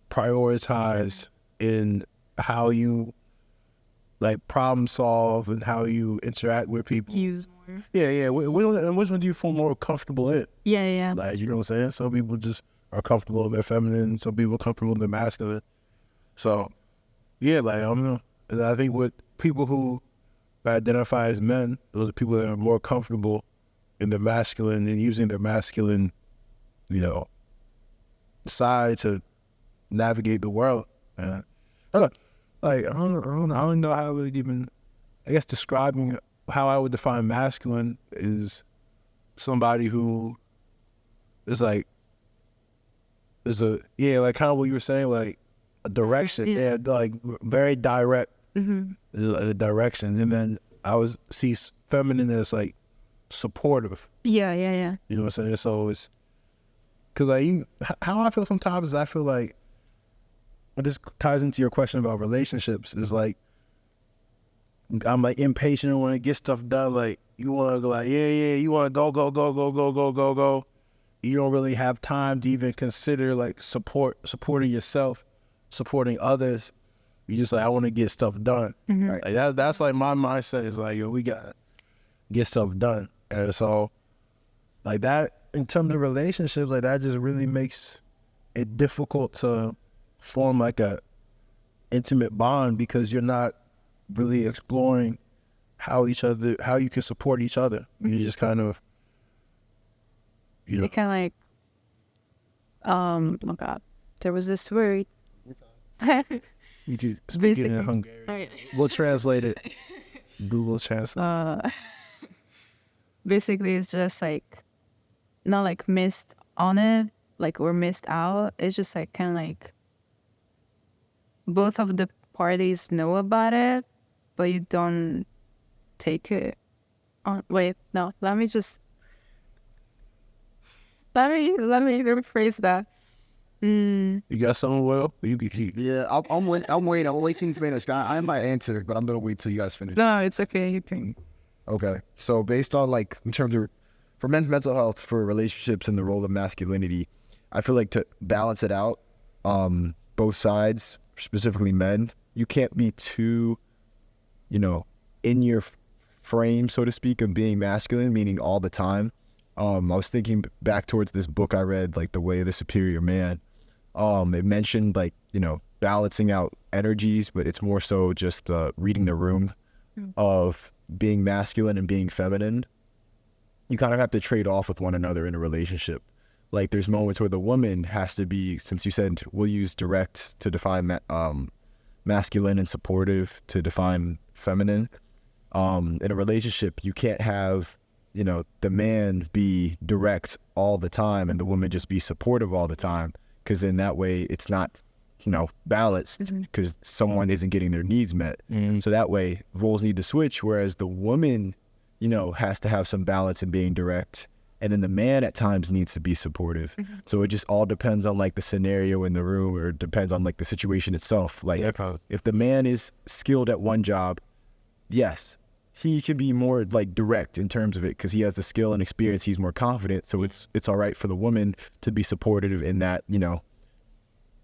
prioritize in how you like problem solve and how you interact with people? Use more. Yeah. Which one do you feel more comfortable in? Yeah. Like, you know what I'm saying? Some people just are comfortable in their feminine. Some people are comfortable in their masculine. So, yeah, like, I don't know. And I think with people who identify as men, those are people that are more comfortable in their masculine and using their masculine, you know, side to navigate the world. And like, I don't know how I would even, I guess describing how I would define masculine is somebody who is like, like kind of what you were saying, like a direction, like very direct, a direction. And then I would see feminine as like supportive. Yeah. You know what I'm saying? So it's, cause like, how I feel sometimes is I feel like, this ties into your question about relationships, is like, I'm like impatient and want to get stuff done. Like, you want to go like, yeah, you want to go. You don't really have time to even consider like supporting yourself, supporting others. You just like, I want to get stuff done. Like that's like my mindset is like, yo, we gotta get stuff done. And so like that, in terms of relationships, like that just really makes it difficult to form like a intimate bond, because you're not really exploring how you can support each other. You just kind of, you know. It kind of like, oh God, there was this word. You do speak it in Hungarian. We'll translate it. Google Translate. Basically, it's just like, not like missed on it, like, or missed out. It's just like kind of like both of the parties know about it, but you don't take it on. Wait, no, let me rephrase that. You got something, Will? Yeah, I'm waiting. I'm waiting to finish. I have my answer, but I'm gonna wait till you guys finish. No, it's okay. You can. Okay, so based on like in terms of for men's mental health, for relationships and the role of masculinity, I feel like to balance it out, both sides, specifically men, you can't be too, you know, in your frame, so to speak, of being masculine, meaning all the time. I was thinking back towards this book I read, like The Way of the Superior Man. It mentioned like, you know, balancing out energies, but it's more so just reading the room of being masculine and being feminine. You kind of have to trade off with one another in a relationship. Like there's moments where the woman has to be, since you said we'll use direct to define masculine and supportive to define feminine. In a relationship, you can't have, you know, the man be direct all the time and the woman just be supportive all the time, because then that way it's not, you know, balanced, because someone isn't getting their needs met. So that way roles need to switch, whereas the woman, you know, has to have some balance in being direct, and then the man at times needs to be supportive. So it just all depends on like the scenario in the room, or it depends on like the situation itself. Like if the man is skilled at one job, yes, he can be more like direct in terms of it because he has the skill and experience. He's more confident. So it's all right for the woman to be supportive in that, you know,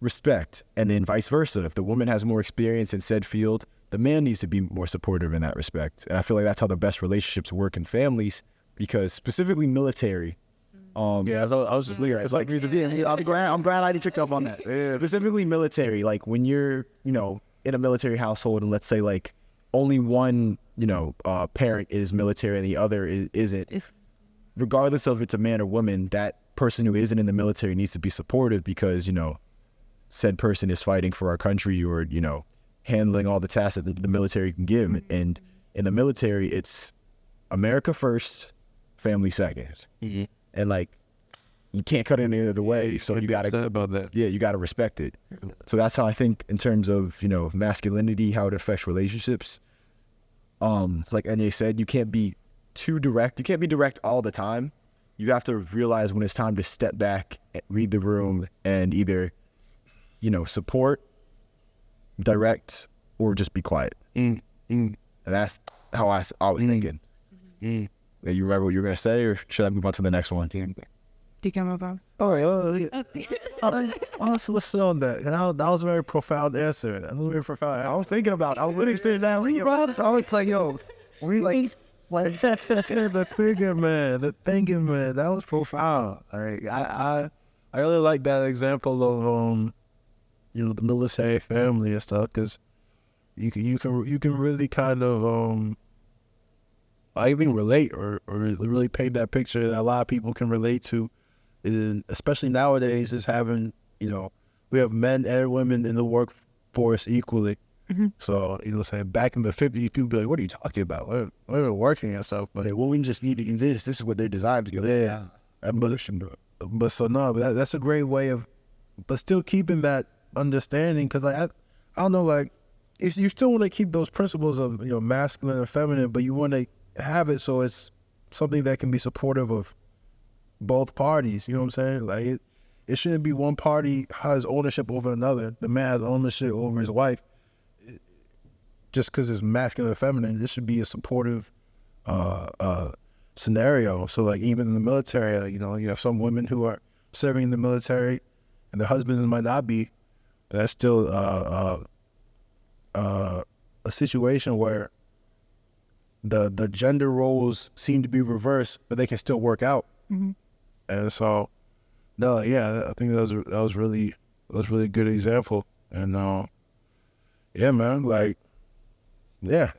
respect. And then vice versa. If the woman has more experience in said field, the man needs to be more supportive in that respect. And I feel like that's how the best relationships work in families, because specifically military. Yeah, I was just looking. It's like, I'm glad I didn't pick up on that. Yeah. Specifically military, like when you're, you know, in a military household, and let's say like only one, you know, parent is military and the other isn't. Regardless of if it's a man or woman, that person who isn't in the military needs to be supportive, because, you know, said person is fighting for our country, or, you know, handling all the tasks that the military can give. And in the military, it's America first, family second. And like, you can't cut it any other way. So you gotta about that. Yeah, you gotta respect it. So that's how I think in terms of, you know, masculinity, how it affects relationships. Like Anye said, you can't be too direct. You can't be direct all the time. You have to realize when it's time to step back, read the room, and either, you know, support, direct, or just be quiet. And that's how I was thinking. You remember what you were going to say, or should I move on to the next one? You can move on. All right. Let's listen on that. That was a very profound answer. That was very profound. I was thinking about it. I was literally sitting down. I was like, yo, we like the thinking man. That was profound. All right. I really like that example of you know, the military family and stuff, because you can really kind of I even relate or really paint that picture that a lot of people can relate to, and especially nowadays, is having, you know, we have men and women in the workforce equally. So, you know, saying back in the 50s, people be like, what are you talking about? We're working and stuff. But well, we just need to do this. This is what they're designed to do. Yeah. But that's a great way of, but still keeping that understanding, because I don't know, like, if you still want to keep those principles of, you know, masculine and feminine, but you want to have it so it's something that can be supportive of both parties. You know what I'm saying? Like, it shouldn't be one party has ownership over another. The man has ownership over his wife just because it's masculine and feminine. This should be a supportive scenario. So, like, even in the military, like, you know, you have some women who are serving in the military and their husbands might not be. That's still a situation where the gender roles seem to be reversed, but they can still work out. And so, no, yeah, I think that was really a good example. And yeah, man, like, yeah,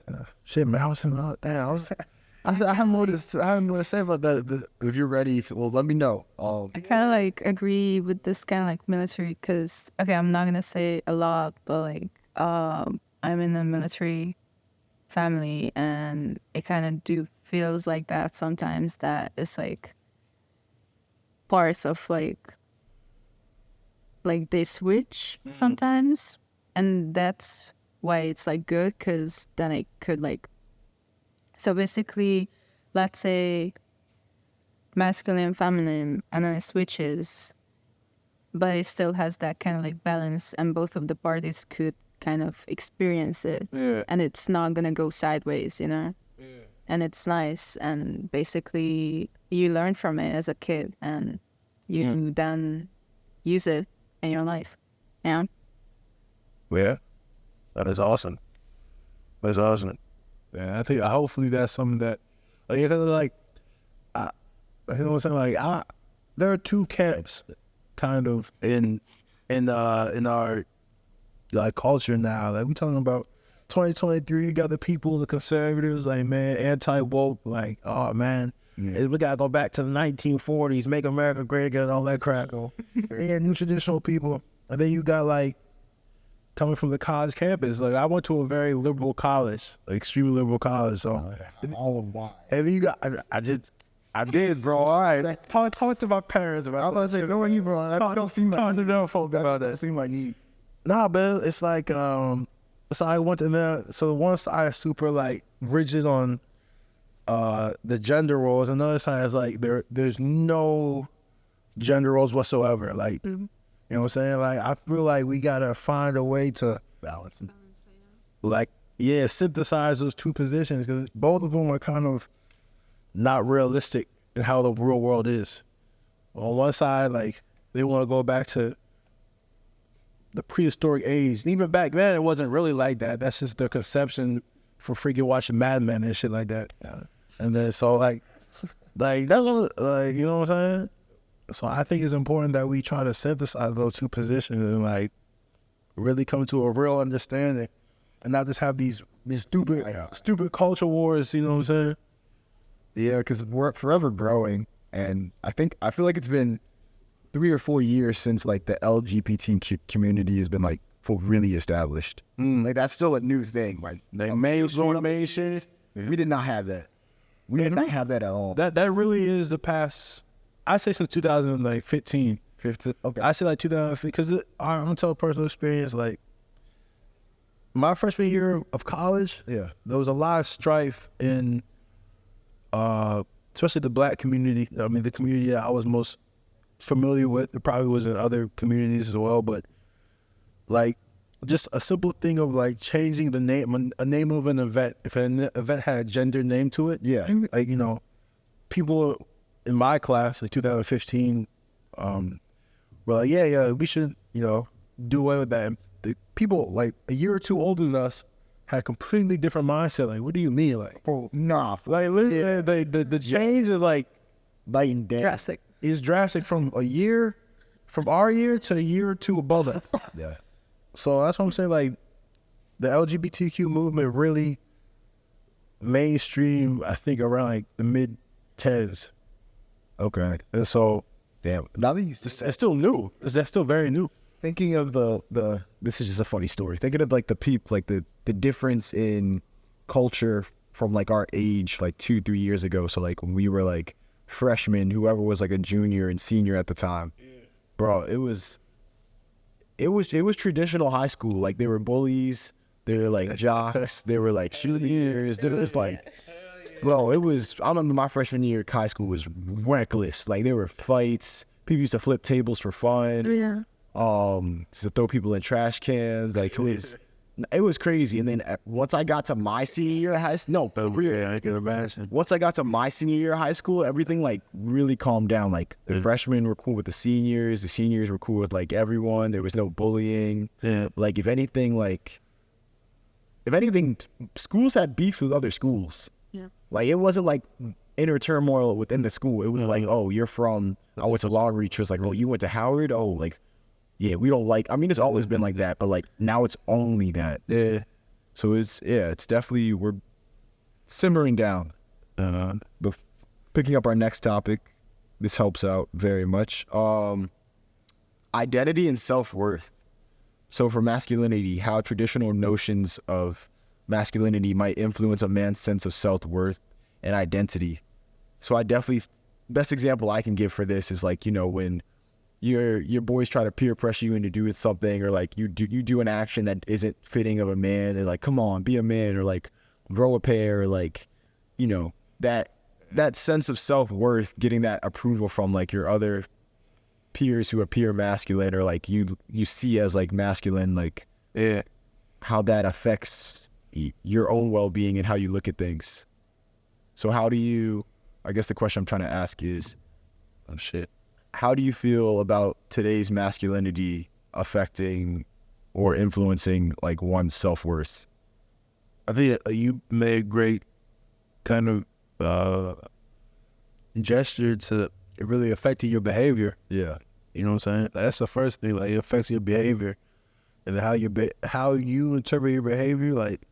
shit, man, I have more to say about that. But if you're ready, well, let me know. I kind of like agree with this kind of like military, because, okay, I'm not gonna say a lot, but like, I'm in a military family, and it kind of feels like that sometimes, that it's like parts of like they switch sometimes, and that's why it's like good, because then it could like, so basically, let's say masculine and feminine, and then it switches, but it still has that kind of like balance, and both of the parties could kind of experience it. And it's not gonna go sideways, you know. And it's nice, and basically you learn from it as a kid, and you then use it in your life. Yeah, that is awesome. That's awesome. Yeah, I think hopefully that's something that, like, you know, like, you know what I'm saying? Like, there are two camps, kind of in our like culture now. Like, we talking about 2023. You got the people, the conservatives, like, man, anti-woke, like, oh man, we gotta go back to the 1940s, make America great again, all that crap. And new traditional people, and then you got like coming from the college campus. Like I went to a very liberal college, like extremely liberal college. So All of why. and you got, I did, bro. All right. Talk to my parents about. I'm about to say, no, you bro. That don't seem like. Talk to them folks about that. Seem like you. Nah, but it's like so I went to there. So one side is super like rigid on the gender roles. Another side is like there's no gender roles whatsoever. Like you know what I'm saying? Like I feel like we gotta find a way to Balance. like synthesize those two positions because both of them are kind of not realistic in how the real world is. On one side, like they want to go back to the prehistoric age. And even back then, it wasn't really like that. That's just their conception for freaking watching Mad Men and shit like that. And then so like that's like you know what I'm saying. So I think it's important that we try to synthesize those two positions and like really come to a real understanding, and not just have these stupid culture wars. You know what I'm saying? Yeah, because we're forever growing, and I feel like it's been 3 or 4 years since like the LGBT community has been like really established. Like that's still a new thing. Like Mainstream. we did not have that. We did not have that at all. That really is the past. I say since 2015. 15. Okay. I say like 2015 because I'm gonna tell a personal experience. Like my freshman year of college, there was a lot of strife in, especially the Black community. I mean, the community that I was most familiar with. It probably was in other communities as well, but like just a simple thing of like changing the name, a name of an event. If an event had a gender name to it, like you know, people in my class, like 2015, were like, yeah, we should, you know, do away with that. And the people like a year or two older than us had a completely different mindset. Like, what do you mean? Like, Nah. like literally, the change is like Night and day. Drastic. is drastic from our year to a year or two above us. Yeah. So that's what I'm saying. Like, the LGBTQ movement really mainstream, I think, around like the mid-10s. Okay. And so Damn. Now that you it's still new. That's still very new. thinking of the this is just a funny story. Thinking of like the difference in culture from like our age, like 2-3 years ago. So like when we were like freshmen, whoever was like a junior and senior at the time, bro, it was traditional high school. Like they were bullies, they were like jocks, they were like cheerleaders. There was like, bro, it was. I remember my freshman year of high school was reckless. Like there were fights. People used to flip tables for fun. Yeah. Just to throw people in trash cans. Like it was crazy. And then once I got to my senior year of high school, Yeah, I can imagine. once I got to my senior year of high school, everything like really calmed down. Like the freshmen were cool with the seniors were cool with like everyone. There was no bullying. Yeah. Like if anything, schools had beef with other schools. Yeah. Like it wasn't like inner turmoil within the school. It was like, oh, you're from, I went to Long Reach. It was like, oh, you went to Howard? Oh, like, yeah, we don't like, I mean, it's always been like that, but like now it's only that. Yeah. So it's definitely, we're simmering down. But picking up our next topic, this helps out very much. Identity and self-worth. So for masculinity, how traditional notions of masculinity might influence a man's sense of self-worth and identity. So I definitely, best example I can give for this is like, you know, when your boys try to peer pressure you into doing something, or like you do an action that isn't fitting of a man, and like, come on, be a man, or like grow a pair, or like, you know, that sense of self-worth, getting that approval from like your other peers who appear masculine, or like you see as like masculine, like how that affects your own well-being and how you look at things. So how do you, I guess the question I'm trying to ask is, how do you feel about today's masculinity affecting or influencing like one's self-worth? I think you made a great kind of gesture to really affecting your behavior. Yeah. You know what I'm saying? That's the first thing. Like, it affects your behavior, and how you interpret your behavior. Like,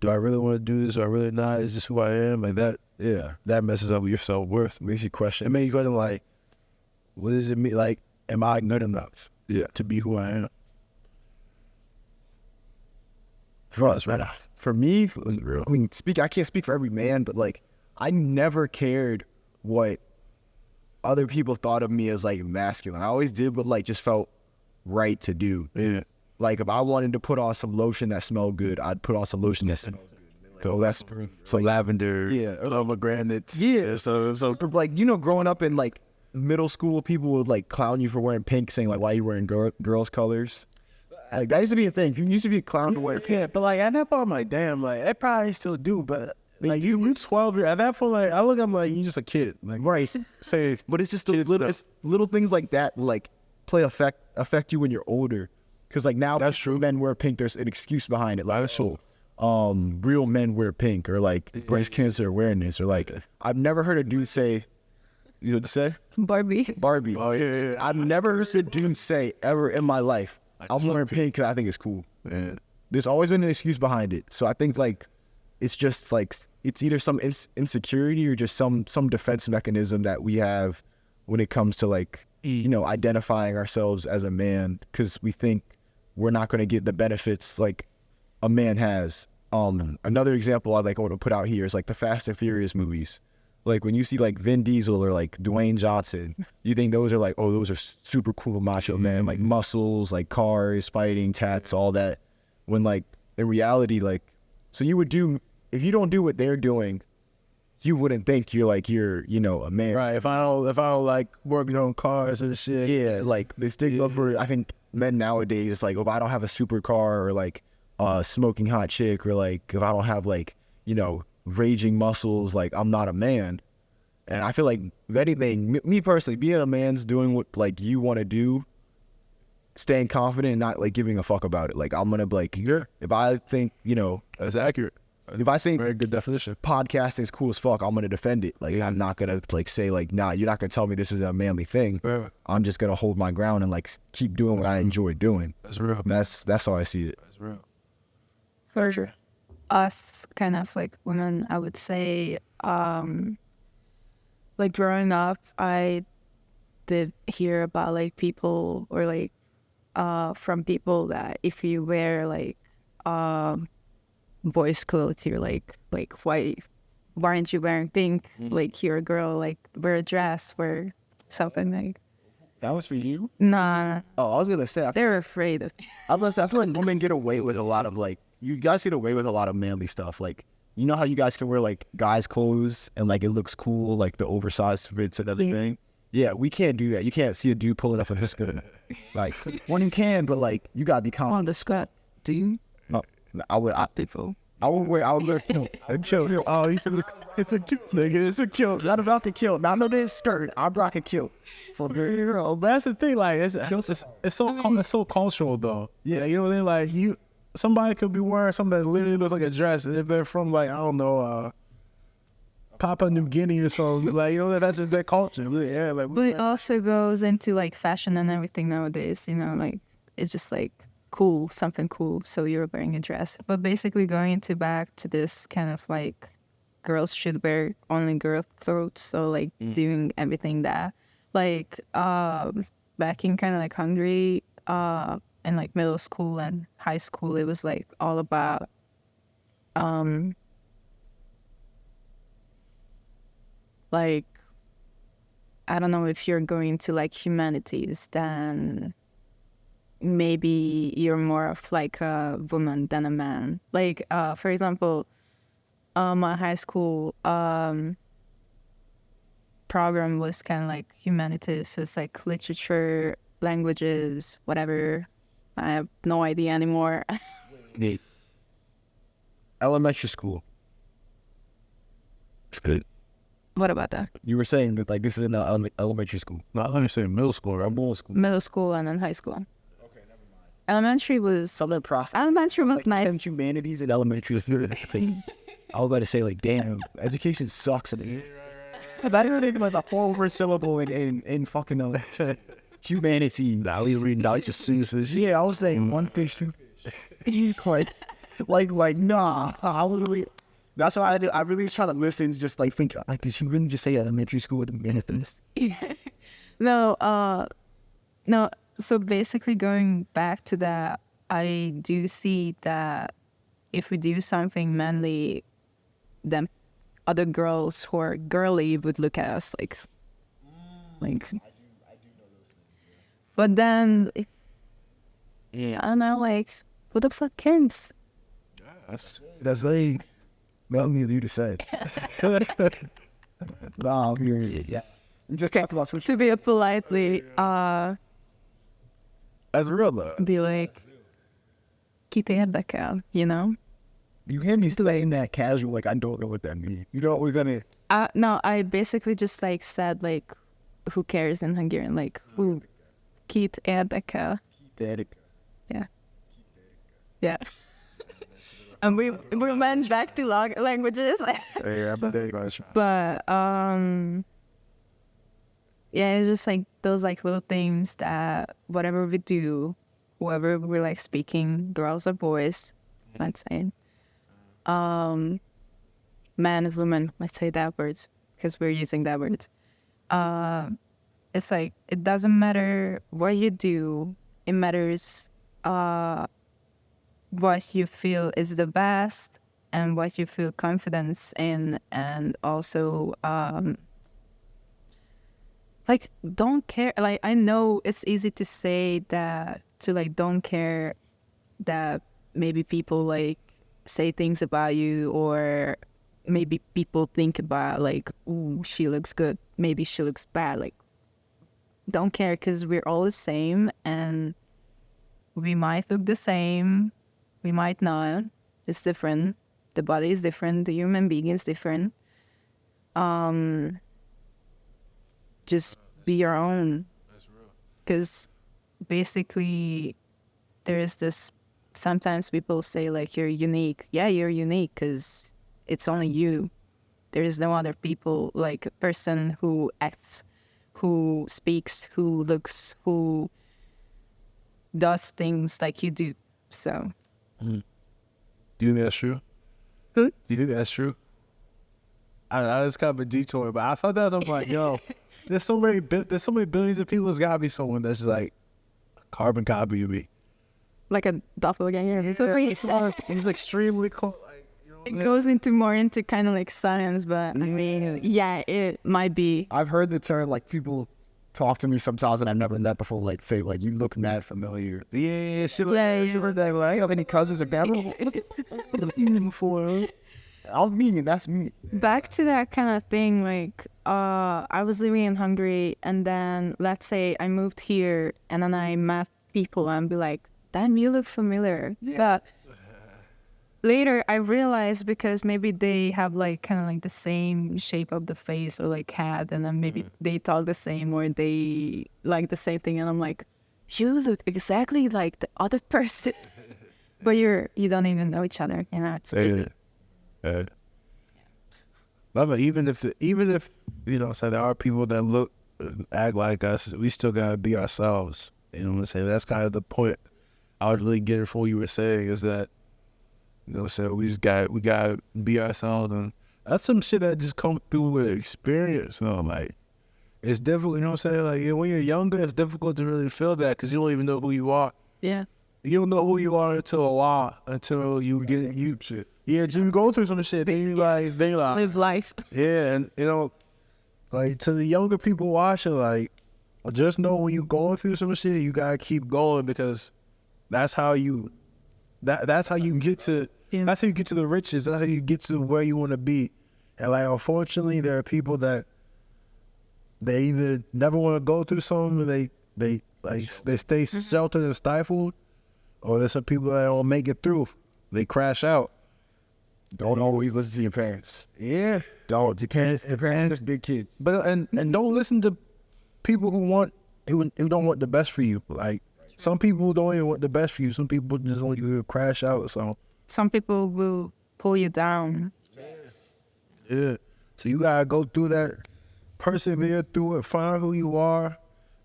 do I really want to do this? Or I really not? Is this who I am? Like that. Yeah. That messes up with your self-worth. Makes you question. It makes you question, like, what does it mean? Like, am I good enough? Yeah. To be who I am? Trust, right? For me, I mean, I can't speak for every man, but like, I never cared what other people thought of me as like masculine. I always did what like just felt right to do. Yeah. Like if I wanted to put on some lotion that smelled good, I'd put on some lotion that smelled good. Like, so that's So lavender, yeah, pomegranates. yeah. So like growing up in like middle school, people would like clown you for wearing pink, saying like, "Why are you wearing girls' colors?" Like that used to be a thing. You used to be a clown for wearing pink. Yeah, but like at that point, I'm like, damn, like they probably still do, but like you 12 years at that point, like I look, I'm like, you just a kid, like Right. say, But it's just those little things like that like affect you when you're older. Because like now That's true. men wear pink, there's an excuse behind it. Like That's true. real men wear pink, or like breast cancer awareness, or like I've never heard a dude say, you know what to say? Barbie. Barbie. Oh yeah. I've never heard a dude say ever in my life, I'm wearing pink because I think it's cool. Yeah. There's always been an excuse behind it. So I think like it's just like it's either some insecurity or just some defense mechanism that we have when it comes to like identifying ourselves as a man, because we think we're not going to get the benefits like a man has. Another example I want to put out here is like the Fast and Furious movies. Like when you see like Vin Diesel or like Dwayne Johnson, you think those are like, oh, those are super cool macho men, like muscles, like cars, fighting, tats, all that. When like in reality, like, so you would do, if you don't do what they're doing, you wouldn't think you're a man. Right. If I don't like working on cars and shit. Yeah. Like they stick up for, I think men nowadays, it's like, if I don't have a supercar or like a smoking hot chick, or like if I don't have like, raging muscles, like I'm not a man. And I feel like if anything, me personally, being a man's doing what like you want to do, staying confident and not like giving a fuck about it. Like I'm gonna be like, if I think That's accurate. if I think Very good definition. podcasting is cool as fuck, I'm gonna defend it. Like I'm not gonna like say like, nah, you're not gonna tell me this is a manly thing. Right. I'm just gonna hold my ground and like keep doing what I enjoy doing. That's real. That's how I see it. That's real. For sure. Us kind of like women, I would say, like growing up, I did hear about like people, or like from people, that if you wear like boys' clothes, you're like why aren't you wearing pink? Like you're a girl, like wear a dress, wear something like. That was for you? Nah, Oh, I was gonna say, they're afraid of. I feel like women get away with a lot of like, you guys get away with a lot of manly stuff. Like, you know how you guys can wear like guys' clothes and like it looks cool, like the oversized fits and everything. Yeah, we can't do that. You can't see a dude pulling up a skirt. Like, one you can, but like you gotta be confident. On the skirt, do you? No, I would wear a kilt. Oh, he said it's a kilt, nigga. It's a kilt. Not about the kilt. Not no damn skirt. I rock a kilt. For girl. But that's the thing. Like it's so cultural though. Yeah, you know what I mean. Like somebody could be wearing something that literally looks like a dress, and if they're from like I don't know, Papua New Guinea or something, like that's just their culture. Yeah, like. But it also goes into like fashion and everything nowadays. Like it's just like cool, something cool. So you're wearing a dress, but basically going back to this kind of like girls should wear only girl clothes. So like doing everything that like back in kind of like Hungary, in like middle school and high school, it was like all about like I don't know, if you're going to like humanities, then maybe you're more of like a woman than a man. Like for example, my high school program was kind of like humanities, so it's like literature, languages, whatever. I have no idea anymore. Neat. Elementary school. It's good. What about that? You were saying that like this is in elementary school. Not let me say middle school or middle school. Middle school and then high school. Okay, never mind. Elementary was Southern process. Elementary was Like nice. humanities in elementary. I was about to say like, damn, education sucks. That is like a 4-word syllable in fucking humanity. Now we reading out just sentences. Yeah, I was saying one fish, two fish. Quite like nah. I was really. That's why I really was trying to listen, just like think. Like, did she really just say elementary school with a minute in this? No. So basically, going back to that, I do see that if we do something manly, then other girls who are girly would look at us like. I do know those things. But then, I don't know, like, who the fuck cares? That's very manly of you to say. No, yeah. You just talked about switch. To be politely, That's real though. be like, kit érdekel, you know? You hear me saying that casual, like I don't know what that means. You know what we're gonna. No, I basically just like said like, who cares in Hungarian? Like, who? Kit érdekel. Yeah. Yeah. And we went back to languages. Yeah, but yeah, it's just like those like little things that whatever we do, whoever we're like speaking, girls or boys, let's say, man and woman, let's say that words because we're using that word. It's like it doesn't matter what you do. It matters what you feel is the best and what you feel confidence in, and also like don't care. Like I know it's easy to say that to like don't care that maybe people like say things about you, or maybe people think about like, ooh, she looks good, maybe she looks bad. Like don't care, because we're all the same and we might look the same, we might not. It's different. The body is different. The human being is different. Just be your own. That's real. Because basically there is this, sometimes people say like you're unique. Yeah, you're unique because it's only you. There is no other people, like a person who acts, who speaks, who looks, who does things like you do. So Do you think that's true? Hmm? Do you think that's true? I don't know, it's kind of a detour, but I thought that I'm like, yo, there's so many billions of people. There's gotta be someone that's just like a carbon copy of me. like a doppelganger. He's extremely close. Like, you know, It goes into more into kind of like science, but I mean, yeah, it might be. I've heard the term, like people talk to me sometimes and I've never met before, like say like you look mad familiar. yeah, shit. Yeah, You heard that, like, have any cousins or family? Before. I'm me, that's me. Back to that kind of thing, like, I was living in Hungary, and then let's say I moved here, and then I met people, and be like, damn, you look familiar. Yeah. But later I realized because maybe they have like kind of like the same shape of the face or like head, and then maybe they talk the same or they like the same thing, and I'm like, you look exactly like the other person, but you don't even know each other. You know, it's crazy. But even if you know, so there are people that look, act like us, we still gotta be ourselves. You know what I'm saying? That's kind of the point I was really getting from what you were saying, is that, you know, so we gotta be ourselves, and that's some shit that just comes through with experience. You know, like it's difficult. You know what I'm saying? Like when you're younger, it's difficult to really feel that because you don't even know who you are. Yeah. You don't know who you are until you get shit. Yeah, you go through some shit, then you like Live life. yeah, and you know, like to the younger people watching, like just know when you going through some shit, you gotta keep going, because that's how you that's how you get to that's how you get to the riches. That's how you get to where you want to be. And like, unfortunately, there are people that they either never want to go through something, they stay sheltered and stifled, or there's some people that don't make it through. They crash out. Don't always listen to your parents. Yeah. Don't. Your parents are big kids. But and don't listen to people who don't want the best for you. Like some people don't even want the best for you. Some people just want you to crash out. So Some people will pull you down. yeah. So you gotta go through that, persevere through it, find who you are,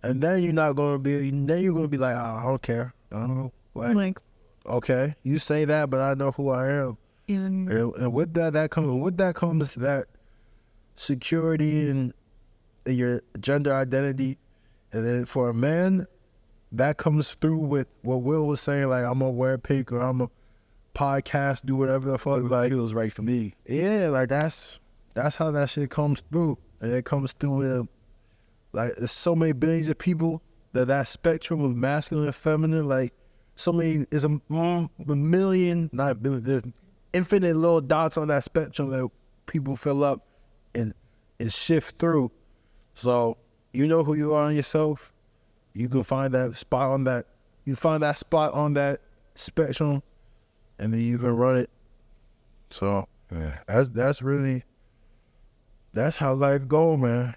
and then you're gonna be like, oh, I don't care. I don't know. Like, okay, you say that, but I know who I am. And with that comes that security in your gender identity. And then for a man, that comes through with what Will was saying, like, I'm gonna wear pink, or I'm gonna podcast, do whatever the fuck. Like, It was right for me. yeah, like that's how that shit comes through. And it comes through in, like, there's so many billions of people that spectrum of masculine and feminine, like, so many, is a million, not a billion, there's infinite little dots on that spectrum that people fill up and shift through. So you know who you are in yourself. You can find that spot on that. You find that spot on that spectrum, and then you can run it. So Yeah. that's how life go, man.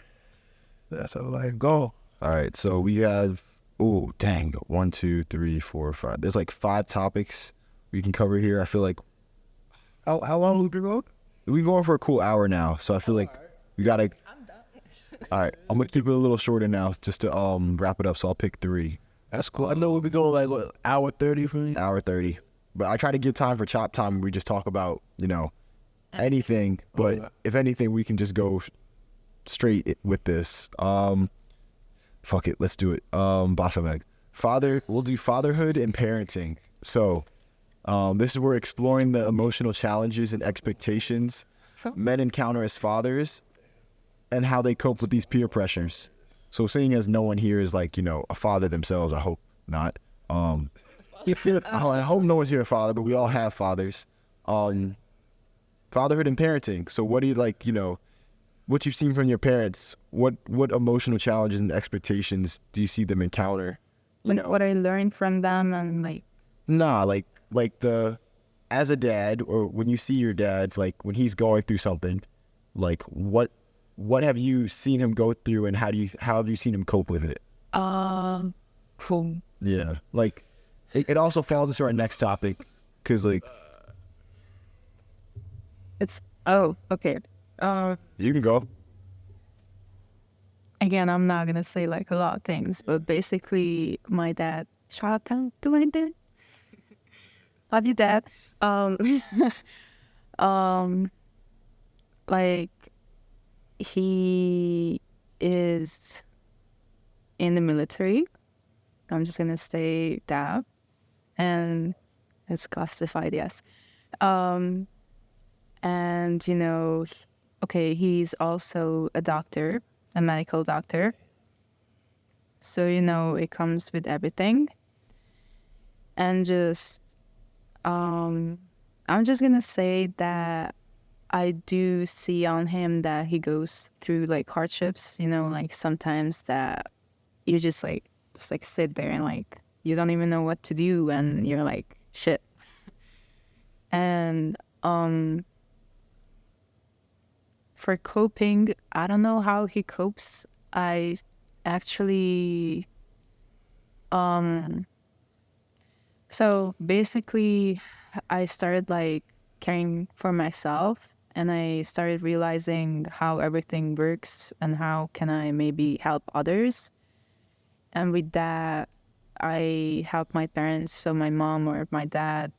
That's how life go. All right, so we have 1, 2, 3, 4, 5. There's like 5 topics we can cover here. I feel like How long have we been going? we're going for a cool hour now, so I feel like we gotta. I'm done. All right, I'm gonna keep it a little shorter now, just to wrap it up. So I'll pick 3. That's cool. I know we'll be going like what, hour 30 for me. Hour 30, but I try to give time for chop time. We just talk about anything, but Okay. if anything, we can just go straight with this. Fuck it, let's do it. Basameg. We'll do fatherhood and parenting. So, this is where exploring the emotional challenges and expectations men encounter as fathers and how they cope with these peer pressures. So, seeing as no one here is like, a father themselves, I hope not. I hope no one's here a father, but we all have fathers. Fatherhood and parenting. So, what do you like, what you've seen from your parents? What emotional challenges and expectations do you see them encounter? What I learned from them and like. Nah, like as a dad, or when you see your dad, like when he's going through something, like what have you seen him go through, and how have you seen him cope with it? Cool. Yeah, like it also falls into our next topic, because like It's okay. you can go. Again, I'm not gonna say like a lot of things, but basically, my dad. Shout out to my dad. Love you, Dad. Like he is in the military. I'm just gonna say that, and it's classified, yes. And okay, he's also a doctor, a medical doctor. So it comes with everything, and just I'm just gonna say that I do see on him that he goes through like hardships, like sometimes that you just sit there and like you don't even know what to do, and you're like shit. And for coping, I don't know how he copes. I actually so basically I started like caring for myself, and I started realizing how everything works and how can I maybe help others. And with that, I help my parents, so my mom or my dad.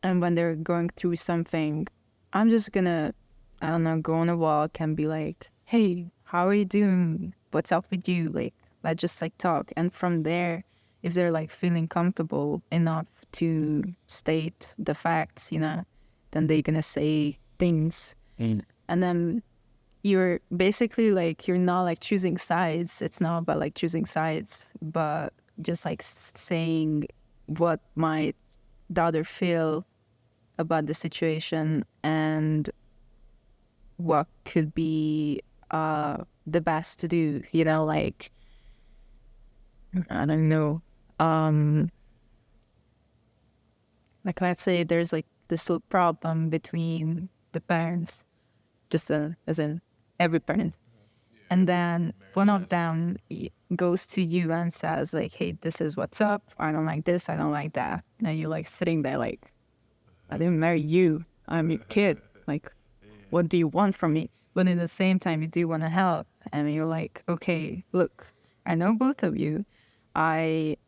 And when they're going through something, I'm just gonna, I don't know, go on a walk and be like, hey, how are you doing? What's up with you? Like, let's just like talk. And from there, if they're like feeling comfortable enough to state the facts, then they're gonna say things. And then you're basically like, you're not like choosing sides. It's not about like choosing sides, but just like saying what might the other feel about the situation and what could be the best to do, like, I don't know. Like, let's say there's like this little problem between the parents, just as in every parent. And then one of them goes to you and says like, hey, this is what's up. I don't like this. I don't like that. And you're like sitting there like, I didn't marry you. I'm your kid. Like, what do you want from me? But at the same time, you do want to help. And you're like, okay, look, I know both of you. I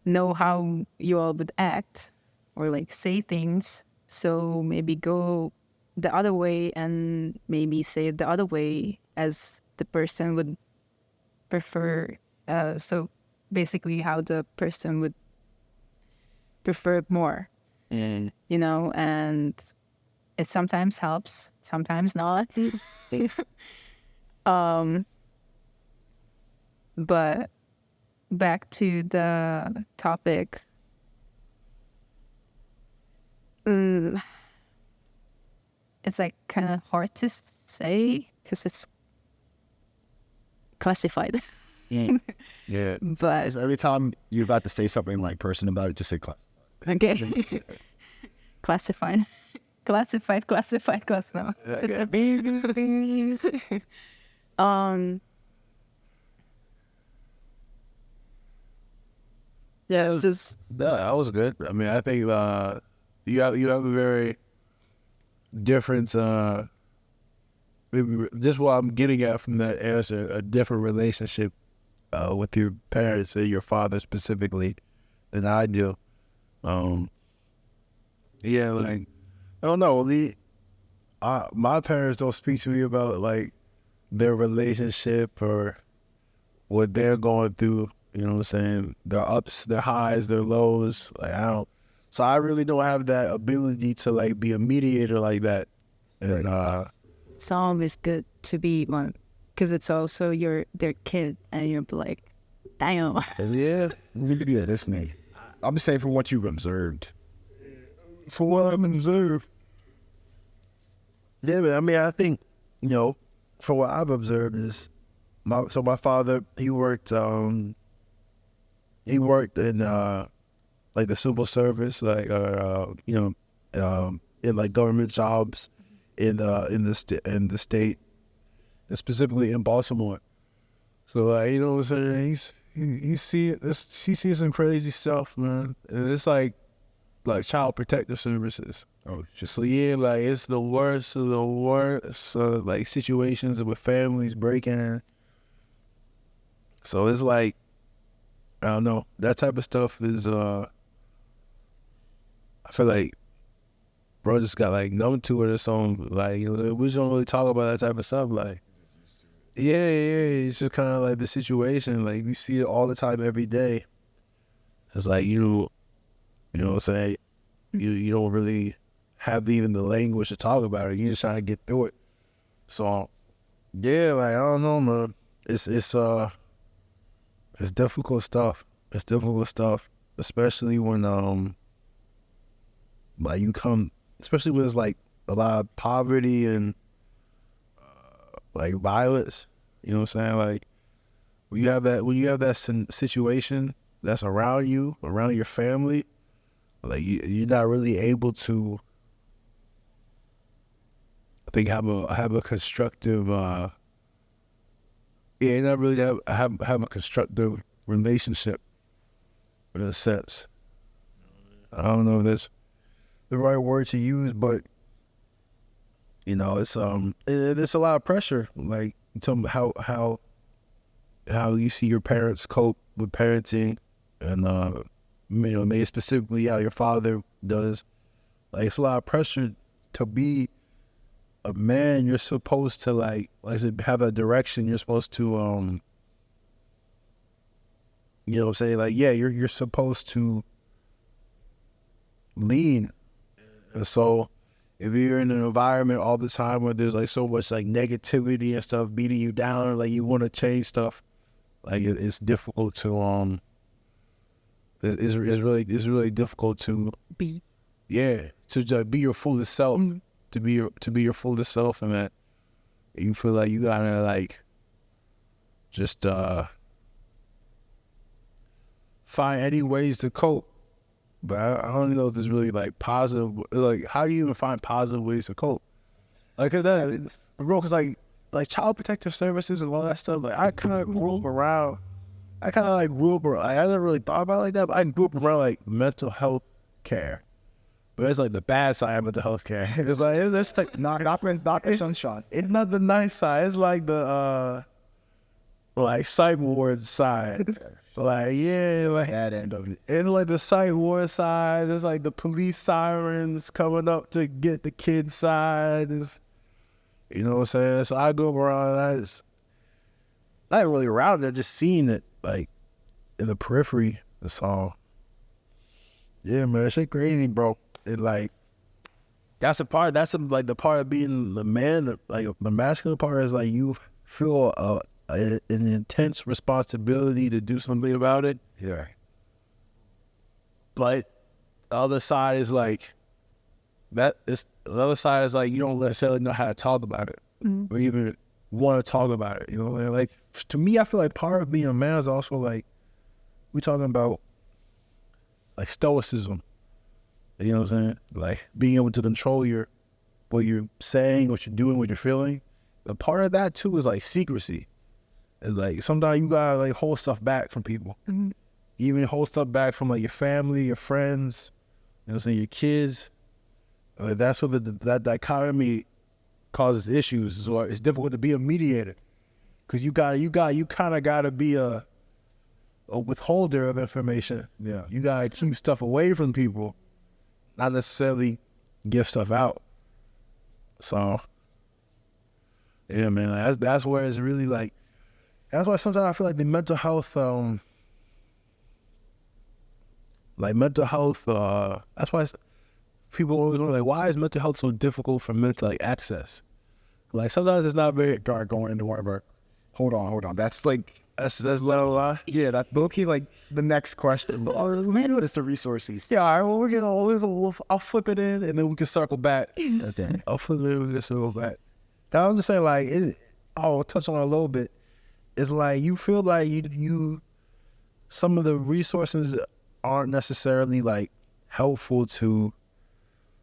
know how you all would act or like say things. So maybe go the other way and maybe say it the other way as the person would prefer. So basically how the person would prefer it more. you know, and it sometimes helps, sometimes not. But back to the topic. It's like kind of hard to say because it's classified. Yeah. But Is every time you're about to say something like person about it, just say class. okay, classified, classified. Yeah, just No, that was good. I mean, I think you have a very different maybe just what I'm getting at from that answer, a different relationship with your parents and your father specifically than I do. Yeah, like I don't know. My parents don't speak to me about like their relationship or what they're going through. You know what I'm saying? Their ups, their highs, their lows. Like I don't. So I really don't have that ability to like be a mediator like that. And it's always good to be one because it's also their kid, and you're like, damn. yeah, Yeah, that's me. I'm just saying from what you've observed. for what I've observed. Yeah, but I mean, I think, you know, for what I've observed is my father, he worked in like the civil service, like you know, in like government jobs in the state, and specifically in Baltimore. So like, you know what I'm saying? He sees some crazy stuff, man, and it's like child protective services. Oh, just So yeah, like it's the worst of the worst, like situations with families breaking. So it's like, I don't know, that type of stuff is I feel like bro just got like numb to it or something. Like, you know, we just don't really talk about that type of stuff. Like, yeah, it's just kind of like the situation. Like you see it all the time, every day. It's like you know what I'm saying. You don't really have even the language to talk about it. You just trying to get through it. So yeah, like I don't know, man. It's difficult stuff. It's difficult stuff, especially when like especially when there's like a lot of poverty and like violence. You know what I'm saying? Like when you have that situation that's around you, around your family, like you're not really able to, I think, have a constructive you're not really have a constructive relationship in a sense. I don't know if that's the right word to use, but you know, it's a lot of pressure. Like in terms of how you see your parents cope with parenting, and you know, maybe specifically how your father does. Like it's a lot of pressure to be a man. You're supposed to like I said, have a direction. You're supposed to you know what I'm saying? Like, yeah, you're supposed to lead. And so if you're in an environment all the time where there's like so much like negativity and stuff beating you down, like you want to change stuff, like it's difficult to it's really difficult to be. Yeah, to just be your fullest self, to be your fullest self, and that you feel like you gotta like just find any ways to cope. But I don't know if there's really like positive. Like, how do you even find positive ways to cope? Like, cause like child protective services and all that stuff. Like, I kind of grew up around. I never really thought about it like that, but I grew up around like mental health care. But it's like the bad side of mental health care. It's like not the sunshine. it's not the nice side. It's like the like psych ward side. Like, yeah, like That end of it. it's like the psych ward side. It's like the police sirens coming up to get the kid side. You know what I'm saying? So I go around. Not really around it, just seeing it like in the periphery. That's all. Yeah, man, shit crazy, bro. it like that's the part. That's like the part of being the man. Like the masculine part is like you feel an intense responsibility to do something about it. Yeah. But the other side is like the other side is like you don't necessarily know how to talk about it or even want to talk about it. You know, like to me, I feel like part of being a man is also like we talking about like stoicism. You know what I'm saying? Like being able to control what you're saying, what you're doing, what you're feeling. But part of that too is like secrecy. It's like sometimes you gotta like hold stuff back from people. Even hold stuff back from like your family, your friends, you know what I'm saying, your kids. Like that's what that dichotomy causes issues. So it's difficult to be a mediator because you kind of gotta be a withholder of information. Yeah. You gotta keep stuff away from people, not necessarily give stuff out. So yeah, man, like, that's where it's really like. That's why sometimes I feel like the mental health, that's why people always wonder, like, why is mental health so difficult for men to, like, access? Like, sometimes it's not very... Going into one of our... Hold on. That's like... That's a lot. Yeah, that's low-key like the next question. It's the resources. Yeah, all right, well, I'll flip it in, and then we can circle back. Okay. I'll flip it in, we can circle back. Now, I'm just saying, like, I'll touch on it a little bit. It's like, you feel like you some of the resources aren't necessarily, like, helpful to